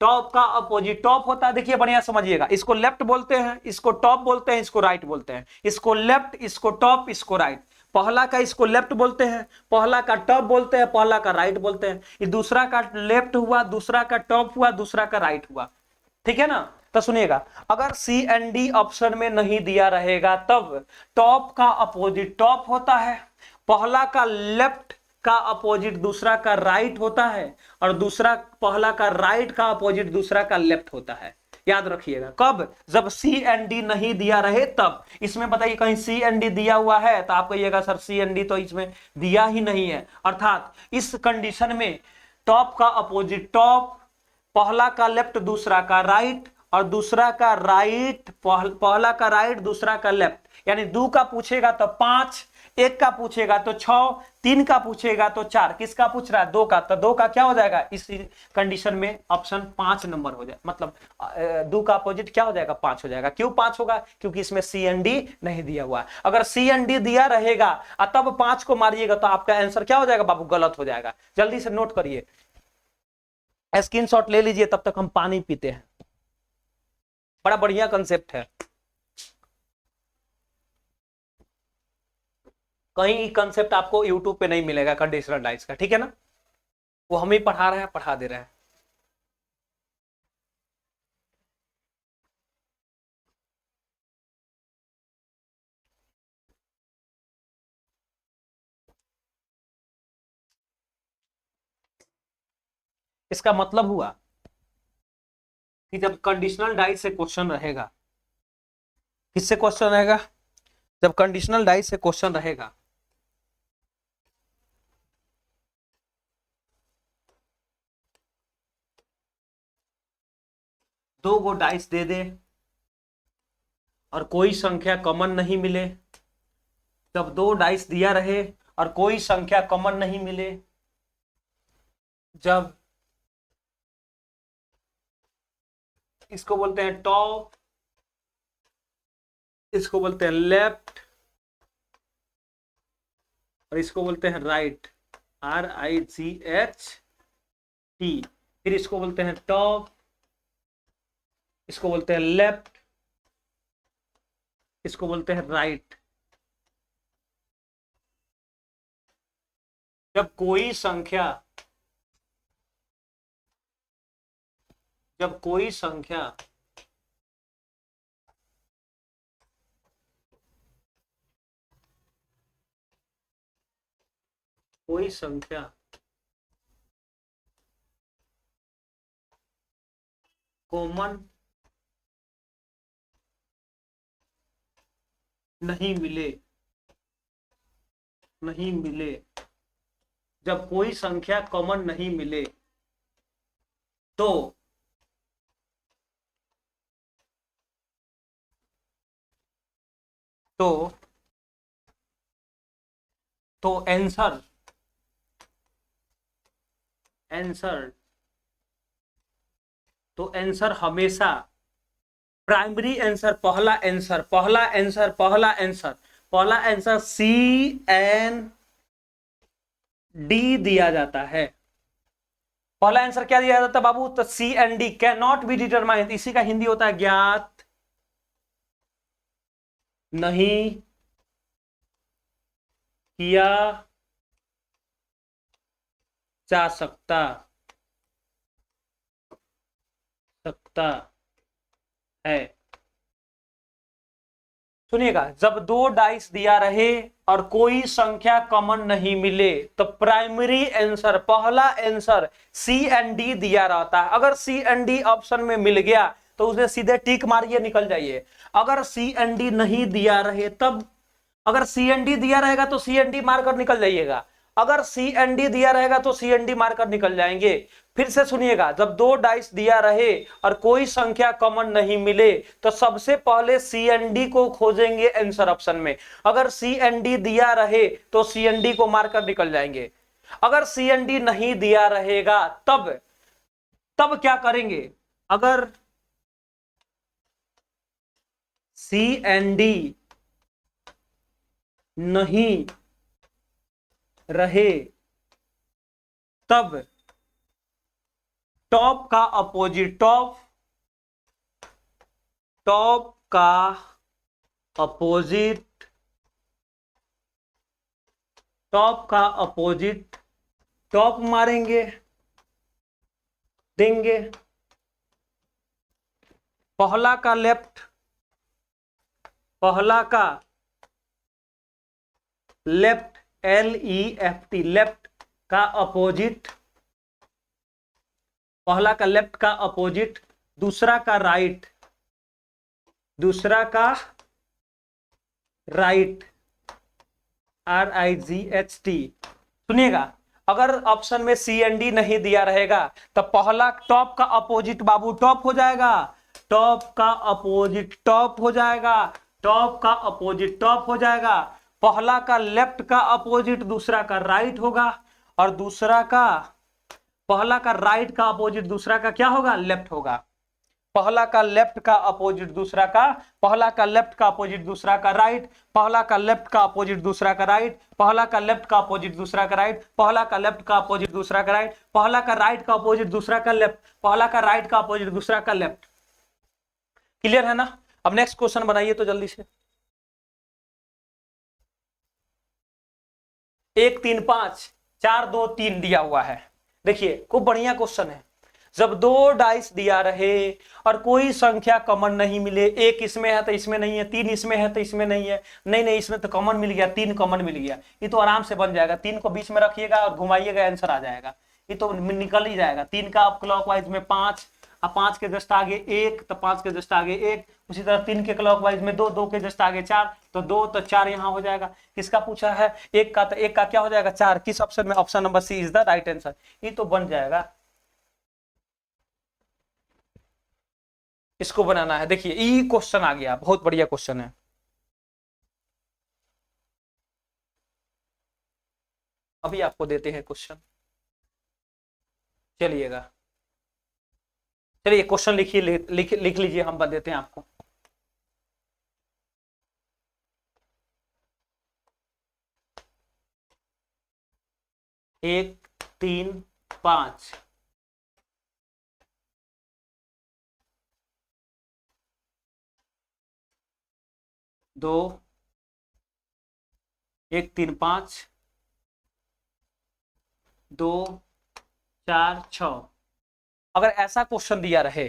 Speaker 1: टॉप का अपोजिट टॉप होता है। देखिए बढ़िया समझिएगा, इसको लेफ्ट बोलते हैं, इसको टॉप बोलते हैं, इसको राइट बोलते हैं, इसको लेफ्ट, इसको टॉप, इसको राइट। पहला का इसको लेफ्ट बोलते हैं, पहला का टॉप बोलते हैं, पहला का राइट बोलते हैं। ये दूसरा का लेफ्ट हुआ, दूसरा का टॉप हुआ, दूसरा का राइट हुआ, ठीक है ना। तो सुनिएगा, अगर CND ऑप्शन में नहीं दिया रहेगा तब टॉप का अपोजिट टॉप होता है, पहला का लेफ्ट का अपोजिट दूसरा का राइट होता है और दूसरा पहला का राइट का अपोजिट दूसरा का लेफ्ट होता है। याद रखिएगा, कब, जब CND नहीं दिया रहे तब। इसमें बताइए कहीं CND दिया हुआ है तो आप कहिएगा सर CND तो इसमें दिया ही नहीं है। अर्थात इस कंडीशन में टॉप का अपोजिट टॉप, पहला का लेफ्ट दूसरा का राइट और दूसरा का राइट, पहला का राइट दूसरा का लेफ्ट। यानी 2 का पूछेगा तो 5, 1 का पूछेगा तो 6, 3 का पूछेगा तो 4। किसका पूछ रहा है, 2 का, तो 2 का क्या हो जाएगा इस कंडीशन में, ऑप्शन 5 नंबर हो जाए, मतलब 2 का अपोजिट क्या हो जाएगा, 5 हो जाएगा। क्यों 5 होगा, क्योंकि इसमें CND नहीं दिया हुआ है। अगर CND दिया रहेगा और तब 5 को मारिएगा तो आपका आंसर क्या हो जाएगा बाबू, गलत हो जाएगा। जल्दी से नोट करिए, स्क्रीनशॉट ले लीजिए, तब तक हम पानी पीते हैं। बड़ा बढ़िया कंसेप्ट है। कहीं कंसेप्ट आपको यूट्यूब पे नहीं मिलेगा कंडीशनल डाइस का, ठीक है ना। वो हम ही पढ़ा रहे हैं, पढ़ा दे रहे हैं। इसका मतलब हुआ कि जब कंडीशनल डाइस से क्वेश्चन रहेगा, किससे क्वेश्चन रहेगा, जब कंडीशनल डाइस से क्वेश्चन रहेगा, दो गो डाइस दे दे और कोई संख्या कॉमन नहीं मिले, जब दो डाइस दिया रहे और कोई संख्या कॉमन नहीं मिले, जब इसको बोलते हैं टॉप, इसको बोलते हैं लेफ्ट, और इसको बोलते हैं राइट, RIGHT। फिर इसको बोलते हैं टॉप, इसको बोलते हैं लेफ्ट, इसको बोलते हैं राइट। जब कोई संख्या, जब कोई संख्या कोई संख्या कॉमन नहीं मिले, नहीं मिले, जब कोई संख्या कॉमन नहीं मिले तो तो तो आंसर, आंसर तो आंसर हमेशा प्राइमरी आंसर, पहला आंसर, पहला आंसर, पहला आंसर, पहला आंसर CND दिया जाता है। पहला आंसर क्या दिया जाता है बाबू, तो CND, can not be determined, इसी का हिंदी होता है ज्ञात नहीं किया जा सकता, सकता है। सुनिएगा, जब दो डाइस दिया रहे और कोई संख्या कॉमन नहीं मिले तो प्राइमरी आंसर, पहला आंसर CND दिया रहता है। अगर CND ऑप्शन में मिल गया तो उसे सीधे टिक मारिए, निकल जाइए। अगर CND नहीं दिया रहे तब, अगर CND दिया रहेगा तो CND मारकर निकल जाइएगा, अगर CND दिया रहेगा तो CND मारकर निकल जाएंगे। फिर से सुनिएगा, जब दो डाइस दिया रहे और कोई संख्या कॉमन नहीं मिले तो सबसे पहले CND को खोजेंगे आंसर ऑप्शन में। अगर CND दिया रहे तो CND को मारकर निकल जाएंगे। अगर CND नहीं दिया रहेगा तब तब क्या करेंगे, अगर CND नहीं रहे तब टॉप का अपोजिट, टॉप, टॉप का अपोजिट, टॉप का अपोजिट, टॉप मारेंगे, देंगे। पहला का लेफ्ट, पहला का लेफ्ट, LEFT, लेफ्ट का अपोजिट, पहला का लेफ्ट का अपोजिट, दूसरा का राइट, दूसरा का राइट, RIGHT। सुनिएगा, अगर ऑप्शन में CND नहीं दिया रहेगा तो पहला टॉप का अपोजिट बाबू टॉप हो जाएगा, टॉप का अपोजिट टॉप हो जाएगा, टॉप का अपोजिट टॉप हो जाएगा। पहला का लेफ्ट का अपोजिट दूसरा का राइट होगा, और दूसरा का, पहला का राइट का अपोजिट दूसरा का क्या होगा, लेफ्ट होगा। पहला का लेफ्ट का अपोजिट दूसरा का, पहला का लेफ्ट का अपोजिट दूसरा का राइट, पहला का लेफ्ट का अपोजिट दूसरा का राइट, पहला का लेफ्ट का अपोजिट दूसरा का राइट, पहला का लेफ्ट का अपोजिट दूसरा का राइट, पहला का राइट का अपोजिट दूसरा का लेफ्ट, पहला का राइट का अपोजिट दूसरा का लेफ्ट। क्लियर है ना। अब नेक्स्ट क्वेश्चन बनाइए तो जल्दी से। 1 3 5 4 2 3 दिया हुआ है। देखिए खूब बढ़िया क्वेश्चन है। जब दो डाइस दिया रहे और कोई संख्या कॉमन नहीं मिले, एक इसमें है तो इसमें नहीं है, 3 इसमें है तो इसमें नहीं है, नहीं नहीं इसमें तो कॉमन मिल गया, 3 कॉमन मिल गया, ये तो आराम से बन जाएगा। 3 को बीच में रखिएगा और घुमाइएगा, आंसर आ जाएगा, ये तो निकल ही जाएगा। 3 का अब क्लॉकवाइज में 5, अब 5 के जस्ट आगे 1 तो 5 के जस्ट आगे 1, उसी तरह 3 के क्लॉकवाइज में 2, 2 के जस्ट आगे 4 तो 2 तो 4 यहाँ हो जाएगा। किसका पूछा है? 1 का, तो 1 का क्या हो जाएगा? 4। किस ऑप्शन में? Option number C is the right answer, ये तो बन जाएगा। इसको बनाना है। देखिए ये क्वेश्चन आ गया, बहुत बढ़िया क्वेश्चन है। अभी आपको देते हैं क्वेश्चन, चलिएगा, चलिए क्वेश्चन लिखिए, लिख लीजिए, हम बता देते हैं आपको। एक 3 5 2 1 3 5 2 4 6। अगर ऐसा क्वेश्चन दिया रहे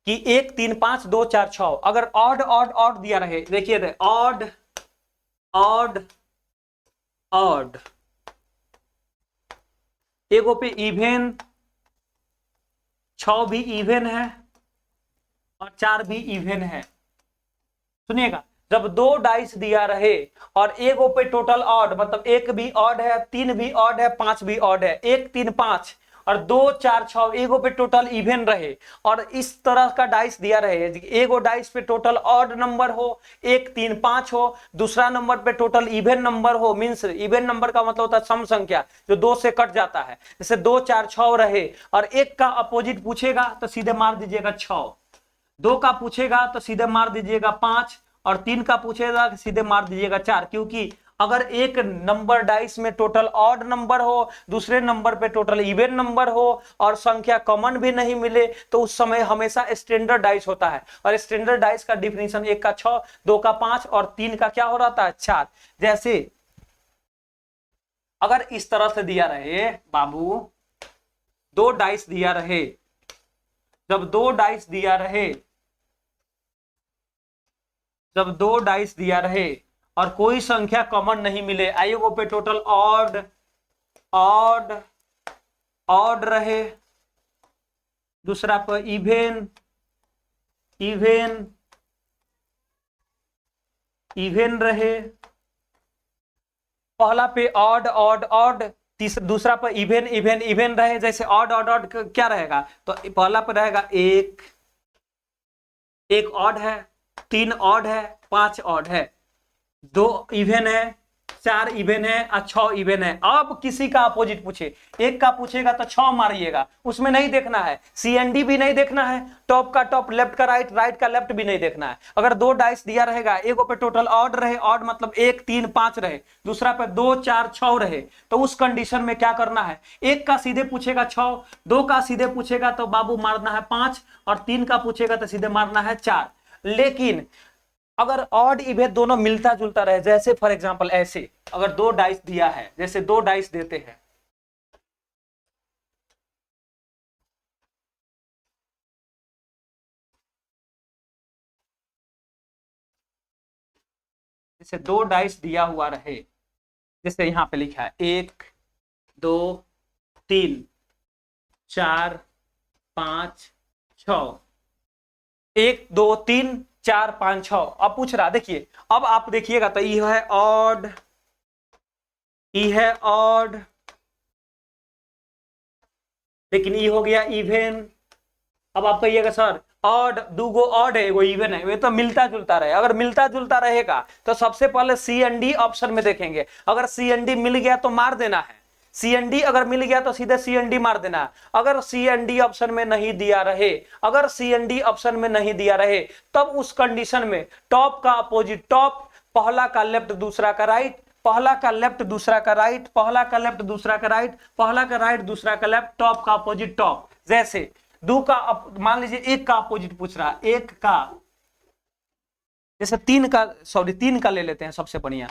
Speaker 1: कि 1 3 5 2 4 6, अगर ऑड ऑड ऑड दिया रहे, देखिए ऑड ऑड ऑड, एगो पे इवेन, 6 भी इवेन है और 4 भी इवेन है। सुनिएगा, जब दो डाइस दिया रहे और एगो पे टोटल ऑड, मतलब 1 भी ऑड है, 3 भी ऑड है, 5 भी ऑड है, 1 3 5 और 2 4 6 एगो पे टोटल इवेन रहे, और इस तरह का डाइस दिया रहे, एगो डाइस पे टोटल ऑड नंबर हो, 1 3 5 हो, दूसरा नंबर पे टोटल इवेन नंबर हो, मींस इवेन नंबर का मतलब होता है सम संख्या जो 2 से कट जाता है, जैसे 2 4 6 रहे और 1 का अपोजिट पूछेगा तो सीधे मार दीजिएगा 6, 2 का पूछेगा तो सीधे मार दीजिएगा 5 और 3 का पूछेगा सीधे मार दीजिएगा 4। क्योंकि अगर एक नंबर डाइस में टोटल ऑड नंबर हो, दूसरे नंबर पे टोटल इवन नंबर हो और संख्या कॉमन भी नहीं मिले, तो उस समय हमेशा स्टैंडर्ड डाइस होता है। और स्टैंडर्ड डाइस का डिफिनीशन 1 का 6, 2 का 5 और 3 का क्या हो रहा है? 4। जैसे अगर इस तरह से दिया रहे बाबू, दो डाइस दिया रहे, जब दो डाइस दिया रहे, जब दो डाइस दिया रहे और कोई संख्या कॉमन नहीं मिले, आईगो पे टोटल ऑड ऑड ऑड रहे, दूसरा पर इवेन इवेन इवेन रहे, पहला पे ऑड ऑड ऑड, दूसरा पर इवेन इवेन इवेन रहे। जैसे ऑड ऑड ऑड क्या रहेगा? तो पहला पर रहेगा एक ऑड है, 3 ऑड है, 5 ऑड है, 2 इवेन है, 4 इवेन है और 6 इवेन है। अब किसी का अपोजिट पूछे, 1 का पूछेगा तो 6 मारिएगा, उसमें नहीं देखना है, CND भी नहीं देखना है, टॉप का टॉप, लेफ्ट का राइट, राइट का लेफ्ट भी नहीं देखना है। अगर दो डाइस दिया रहेगा, एगो पे टोटल ऑड रहे, ऑड मतलब 1 3 5 रहे, दूसरा पे 2 4 6 रहे, तो उस कंडीशन में क्या करना है? 1 का सीधे पूछेगा 6, 2 का सीधे पूछेगा तो बाबू मारना है 5 और 3 का पूछेगा तो सीधे मारना है 4। लेकिन अगर ऑड इवेन दोनों मिलता जुलता रहे, जैसे फॉर एग्जांपल ऐसे, अगर दो डाइस दिया है, जैसे दो डाइस देते हैं, जैसे दो डाइस दिया हुआ रहे, जैसे यहां पे लिखा है 1 2 3 4 5 6, 1 2 3 4 5 6। अब पूछ रहा, देखिए अब आप देखिएगा तो ये है ऑड, ये है ऑड, लेकिन ये हो गया इवेन। अब आप कहिएगा सर ऑड, दूगो ऑड है एगो इवन है, वे तो मिलता जुलता रहे। अगर मिलता जुलता रहेगा तो सबसे पहले CND ऑप्शन में देखेंगे, अगर CND मिल गया तो मार देना है, CND अगर मिल गया तो सीधे CND मार देना है। अगर CND ऑप्शन में नहीं दिया रहे, अगर CND ऑप्शन में नहीं दिया रहे, तब उस कंडीशन में टॉप का अपोजिट टॉप, पहला का लेफ्ट दूसरा का राइट, पहला का लेफ्ट दूसरा का राइट, पहला का लेफ्ट दूसरा का राइट, पहला का राइट दूसरा का लेफ्ट, टॉप का अपोजिट टॉप। जैसे दो का, मान लीजिए 1 का अपोजिट पूछ रहा, 1 का, जैसे 3 का, सॉरी 3 का ले लेते हैं सबसे बढ़िया,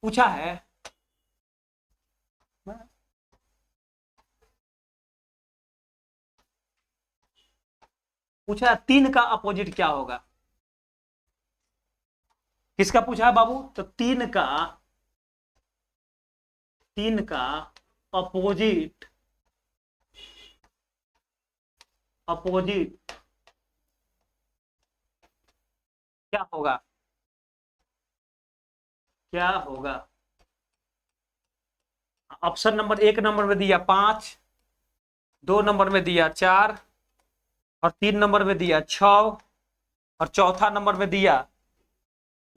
Speaker 1: पूछा है, पूछा 3 का अपोजिट क्या होगा? किसका पूछा है बाबू? तो 3 का अपोजिट, अपोजिट क्या होगा? क्या होगा? ऑप्शन नंबर 1 नंबर में दिया 5, 2 नंबर में दिया 4, और 3 नंबर में दिया 6, और चौथा नंबर में दिया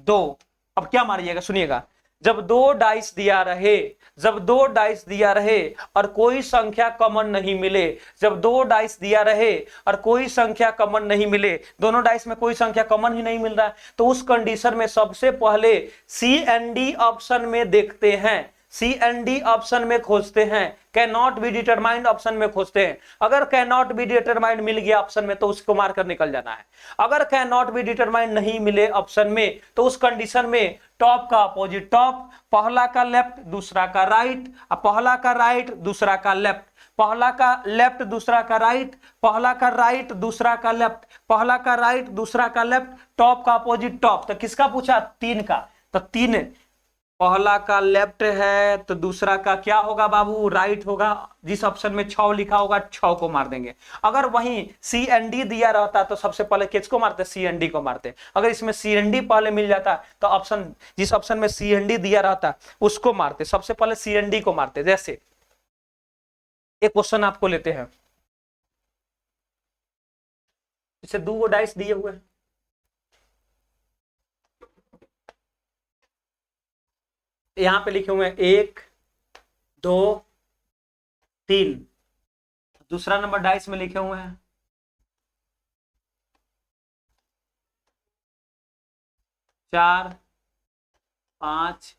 Speaker 1: 2। अब क्या मारिएगा, सुनिएगा। जब दो डाइस दिया रहे, जब दो डाइस दिया रहे और कोई संख्या कॉमन नहीं मिले, जब दो डाइस दिया रहे और कोई संख्या कॉमन नहीं मिले, दोनों डाइस में कोई संख्या कॉमन ही नहीं मिल रहा है, तो उस कंडीशन में सबसे पहले सी एंड डी ऑप्शन में देखते हैं, सी एंड डी ऑप्शन में खोजते हैं, can not be determined option में खोजते हैं। अगर कैन नॉट बी डिटरमाइंड मिल गया ऑप्शन में तो उसको मारकर निकल जाना है। अगर कैन नॉट बी डिटरमाइंड नहीं मिले ऑप्शन में तो उस कंडीशन में टॉप का अपोजिट टॉप, पहला का लेफ्ट दूसरा का राइट, पहला का राइट दूसरा का लेफ्ट, पहला का लेफ्ट दूसरा का राइट, पहला का राइट दूसरा का लेफ्ट, पहला का राइट दूसरा का लेफ्ट, टॉप का अपोजिट टॉप। तो किसका पूछा? 3 का। तो 3, पहला का लेफ्ट है तो दूसरा का क्या होगा बाबू? राइट होगा। जिस ऑप्शन में 6 लिखा होगा 6 को मार देंगे। अगर वहीं सी एंड डी दिया रहता तो सबसे पहले किसको मारते? सी एंड डी को मारते। अगर इसमें सी एंड डी पहले मिल जाता तो ऑप्शन, जिस ऑप्शन में सी एंड डी दिया रहता उसको मारते, सबसे पहले सी एंड डी को मारते। जैसे एक क्वेश्चन आपको लेते हैं, इसे 2 डाइस दिए हुए हैं, यहां पे लिखे हुए हैं 1 2 3, दूसरा नंबर डाइस में लिखे हुए हैं 4 5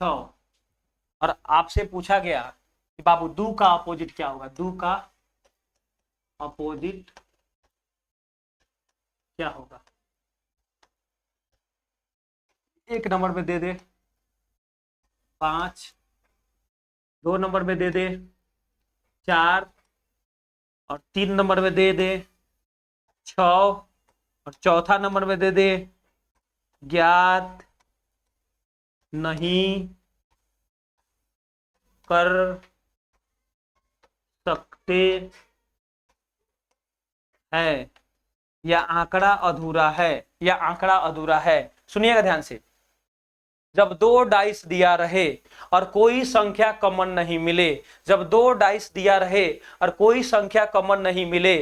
Speaker 1: 6, और आपसे पूछा गया कि बाबू 2 का अपोजिट क्या होगा? 2 का अपोजिट क्या होगा? 1 नंबर में दे दे 5, 2 नंबर में दे दे 4, और 3 नंबर में दे दे 6, और चौथा नंबर में दे दे ज्ञात नहीं कर सकते हैं, या आंकड़ा अधूरा है, या आंकड़ा अधूरा है। सुनिएगा ध्यान से। जब 2 डाइस दिया रहे और कोई संख्या कॉमन नहीं मिले, जब 2 डाइस दिया रहे और कोई संख्या कॉमन नहीं मिले,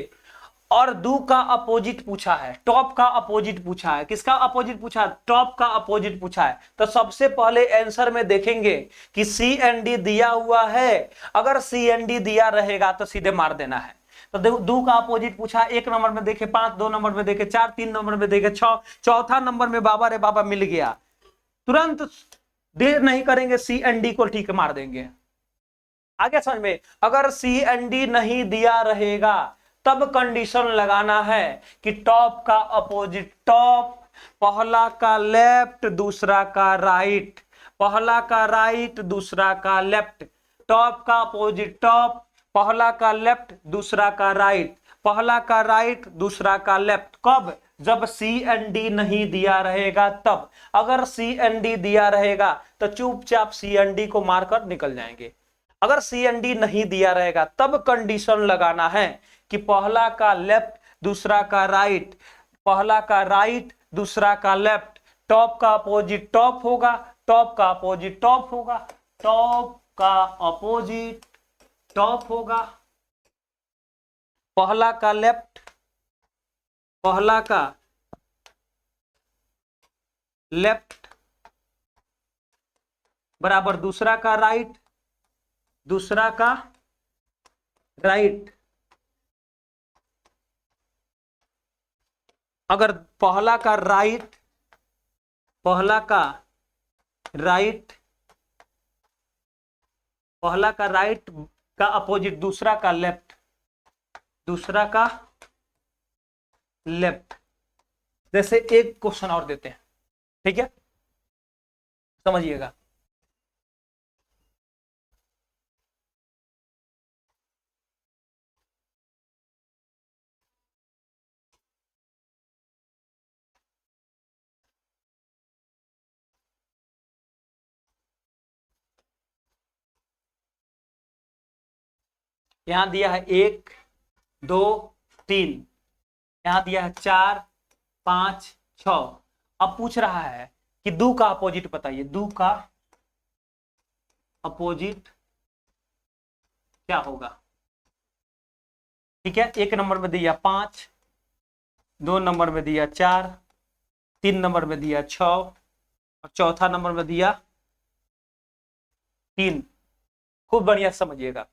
Speaker 1: और 2 का अपोजिट पूछा है, टॉप का अपोजिट पूछा है। किसका अपोजिट पूछा? टॉप का अपोजिट पूछा है। तो सबसे पहले आंसर में देखेंगे कि सी एंड डी दिया हुआ है। अगर सी एंड डी दिया रहेगा तो सीधे मार देना है। तो देखो 2 का अपोजिट पूछा, 1 नंबर में देखे 5, 2 नंबर में देखे 4, 3 नंबर में देखे 6, चौथा नंबर में बाबा रे बाबा मिल गया। तुरंत देर नहीं करेंगे, सी एंड डी को ठीक मार देंगे। आगे समझ में? अगर सी एंड डी नहीं दिया रहेगा तब कंडीशन लगाना है कि टॉप का अपोजिट टॉप, पहला का लेफ्ट दूसरा का राइट, पहला का राइट दूसरा का लेफ्ट, टॉप का अपोजिट टॉप, पहला का लेफ्ट दूसरा का राइट, पहला का राइट दूसरा का लेफ्ट। कब? जब सी एंड डी नहीं दिया रहेगा तब। अगर सी एंड डी दिया रहेगा तो चुपचाप सी एंड डी को मारकर निकल जाएंगे। अगर सी एंड डी नहीं दिया रहेगा तब कंडीशन लगाना है कि पहला का लेफ्ट दूसरा का राइट, पहला का राइट दूसरा का लेफ्ट, टॉप का अपोजिट टॉप होगा, टॉप का अपोजिट टॉप होगा, टॉप का अपोजिट टॉप होगा, पहला का लेफ्ट, पहला का लेफ्ट बराबर दूसरा का राइट, दूसरा का राइट। अगर पहला का राइट, पहला का राइट, पहला का राइट का अपोजिट दूसरा का लेफ्ट, दूसरा का लेफ्ट। जैसे एक क्वेश्चन और देते हैं, ठीक है, समझिएगा। यहां दिया है 1 2 3, यहां दिया है 4 5 6। अब पूछ रहा है कि दो का अपोजिट बताइए, दो का अपोजिट क्या होगा। ठीक है, एक नंबर में दिया 5, 2 नंबर में दिया 4, 3 नंबर में दिया 6 और चौथा नंबर में दिया 3। खूब बढ़िया समझिएगा,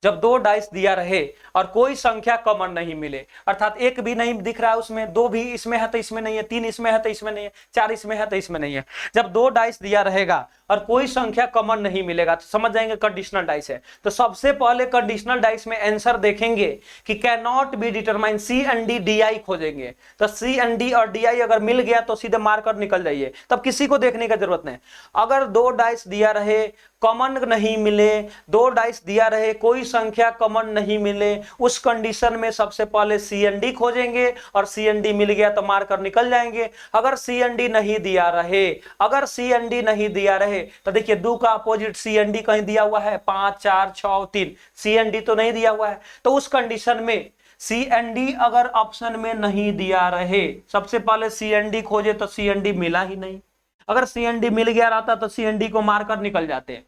Speaker 1: जब दो डाइस दिया रहे और कोई संख्या कॉमन नहीं मिले, अर्थात एक भी नहीं दिख रहा है उसमें, दो भी इसमें है तो इसमें नहीं है, 3 इसमें है तो इसमें नहीं है, 4 इसमें है तो इसमें नहीं है, जब दो डाइस दिया रहेगा और कोई संख्या कॉमन नहीं मिलेगा तो समझ जाएंगे कंडीशनल डाइस है। तो सबसे पहले कंडीशनल डाइस में आंसर देखेंगे कि can not be determine, C and D D I खोजेंगे। तो सी एंड डी और डी आई अगर मिल गया तो सीधे मार्कर निकल जाइए, तब किसी को देखने की जरूरत नहीं। अगर दो डाइस दिया रहे कॉमन नहीं मिले, दो डाइस दिया रहे कोई संख्या कॉमन नहीं मिले, उस कंडीशन में सबसे पहले सी एन डी खोजेंगे और सी एन डी मिल गया तो मार्कर निकल जाएंगे। अगर सी एन डी नहीं दिया रहे, अगर सी एन डी नहीं दिया रहे तो देखिए दो का अपोजिट सी एन डी कहीं दिया हुआ है 5 4 6 3, सी एन डी तो नहीं दिया हुआ है। तो उस कंडीशन में सी एन डी अगर ऑप्शन में नहीं दिया रहे, सबसे पहले सी एन डी खोजे तो सी एन डी मिला ही नहीं। अगर सीएनडी मिल गया रहता तो सीएनडी को मारकर निकल जाते।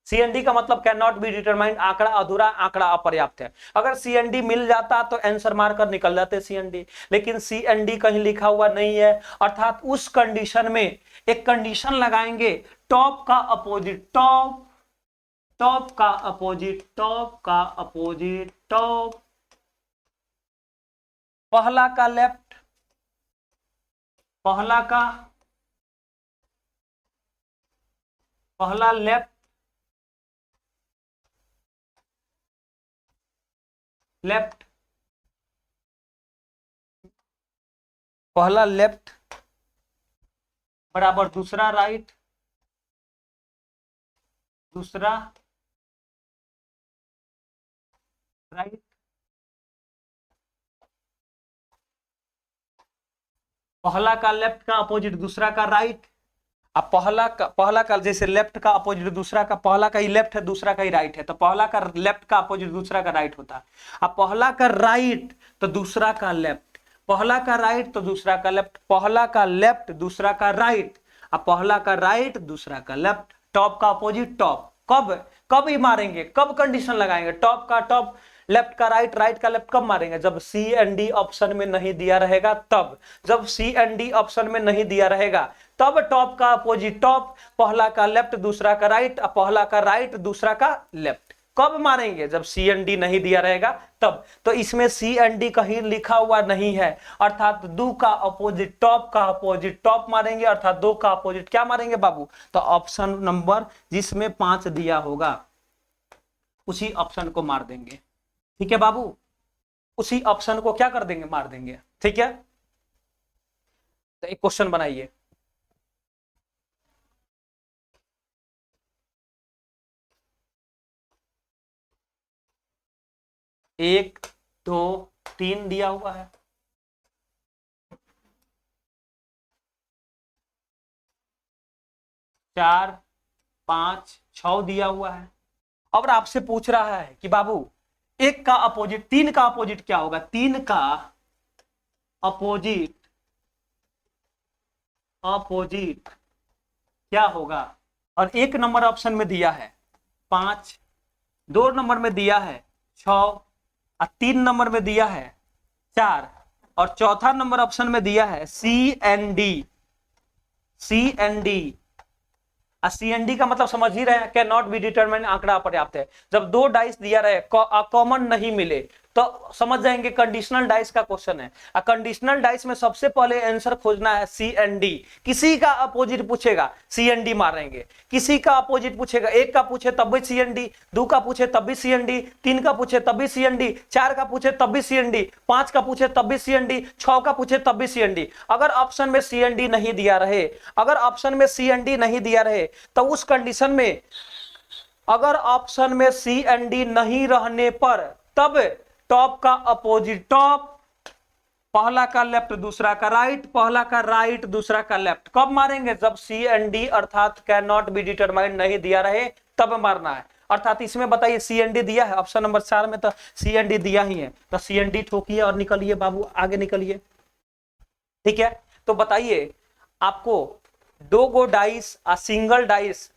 Speaker 1: सीएनडी का मतलब कैन नॉट बी डिटरमाइंड, आंकड़ा अधूरा, आंकड़ा अपर्याप्त है। अगर सीएनडी मिल जाता तो आंसर मारकर निकल जाते सीएनडी, लेकिन सीएनडी कहीं लिखा हुआ नहीं है, अर्थात उस कंडीशन में एक कंडीशन लगाएंगे, टॉप का अपोजिट टॉप, टॉप का अपोजिट टॉप का अपोजिट टॉप, पहला का लेफ्ट, पहला का पहला लेफ्ट, लेफ्ट, पहला लेफ्ट बराबर दूसरा राइट, दूसरा राइट, पहला का लेफ्ट का अपोजिट दूसरा का राइट। अब पहला का जैसे लेफ्ट का अपोजिट दूसरा का, पहला का ही लेफ्ट है दूसरा का ही राइट है, तो पहला का लेफ्ट का अपोजिट दूसरा का राइट होता है। अब पहला का राइट तो दूसरा का लेफ्ट, पहला का राइट तो दूसरा का लेफ्ट, पहला का लेफ्ट दूसरा का राइट, अब पहला का राइट दूसरा का लेफ्ट, टॉप का अपोजिट टॉप। कब कब ही मारेंगे, कब कंडीशन लगाएंगे, टॉप का टॉप, लेफ्ट का राइट, राइट का लेफ्ट कब मारेंगे, जब सी एंड डी ऑप्शन में नहीं दिया रहेगा तब। जब सी एंड डी ऑप्शन में नहीं दिया रहेगा तब टॉप का अपोजिट टॉप, पहला का लेफ्ट दूसरा का राइट, पहला का राइट दूसरा का लेफ्ट। कब मारेंगे, जब सी एंड डी नहीं दिया रहेगा तब। तो इसमें सी एंड डी कहीं लिखा हुआ नहीं है, अर्थात दो का अपोजिट टॉप का अपोजिट टॉप मारेंगे, अर्थात दो का अपोजिट क्या मारेंगे बाबू, तो ऑप्शन नंबर जिसमें 5 दिया होगा उसी ऑप्शन को मार देंगे। ठीक है बाबू, उसी ऑप्शन को क्या कर देंगे, मार देंगे। ठीक है, तो एक क्वेश्चन बनाइए। एक 2 3 दिया हुआ है, 4 5 6 दिया हुआ है। अब आपसे पूछ रहा है कि बाबू एक का अपोजिट, 3 का अपोजिट क्या होगा, 3 का अपोजिट, अपोजिट क्या होगा। और एक नंबर ऑप्शन में दिया है 5, 2 नंबर में दिया है 6 और 3 नंबर में दिया है 4 और चौथा नंबर ऑप्शन में दिया है C N D. C N D, C N D का मतलब समझ ही रहे हैं, कैन नॉट बी डिटरमाइन, आंकड़ा अपर्याप्त है। जब दो डाइस दिया रहे कॉमन नहीं मिले तो समझ जाएंगे कंडीशनल डाइस का क्वेश्चन है। कंडीशनल डाइस में सबसे पहले आंसर खोजना है सी एन डी। किसी का अपोजिट पूछेगा सी एन डी मारेंगे, किसी का अपोजिट पूछेगा, एक का पूछे तब भी सी एन डी, 2 का पूछे तब भी सी एन डी, 3 का पूछे तब भी सी एन डी, 4 का पूछे तब भी सी एन डी, 5 का पूछे तब भी सी एन डी, 6 का पूछे तब भी सी एन डी। अगर ऑप्शन में सी एन डी नहीं दिया रहे, अगर ऑप्शन में सी एन डी नहीं दिया रहे तो उस कंडीशन में, अगर ऑप्शन में सी एन डी नहीं रहने पर तब टॉप का अपोजिट टॉप, पहला का लेफ्ट दूसरा का राइट, पहला का राइट दूसरा का लेफ्ट। कब मारेंगे, जब सी एन डी अर्थात कैन नॉट बी डिटरमाइंड नहीं दिया रहे तब मारना है। अर्थात इसमें बताइए CND दिया है, ऑप्शन नंबर 4 में तो CND दिया ही है, तो CND ठोकिए और निकलिए बाबू, आगे निकलिए। ठीक है, तो बताइए आपको दो गो dice, single dice,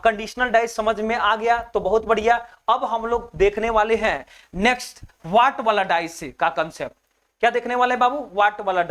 Speaker 1: conditional dice समझ में आ गया तो बहुत बढ़िया। अब हम लोग देखने वाले हैं नेक्स्ट वाट वाला डाइस का कंसेप्ट। क्या देखने वाले बाबू? वाट वाला डाइस।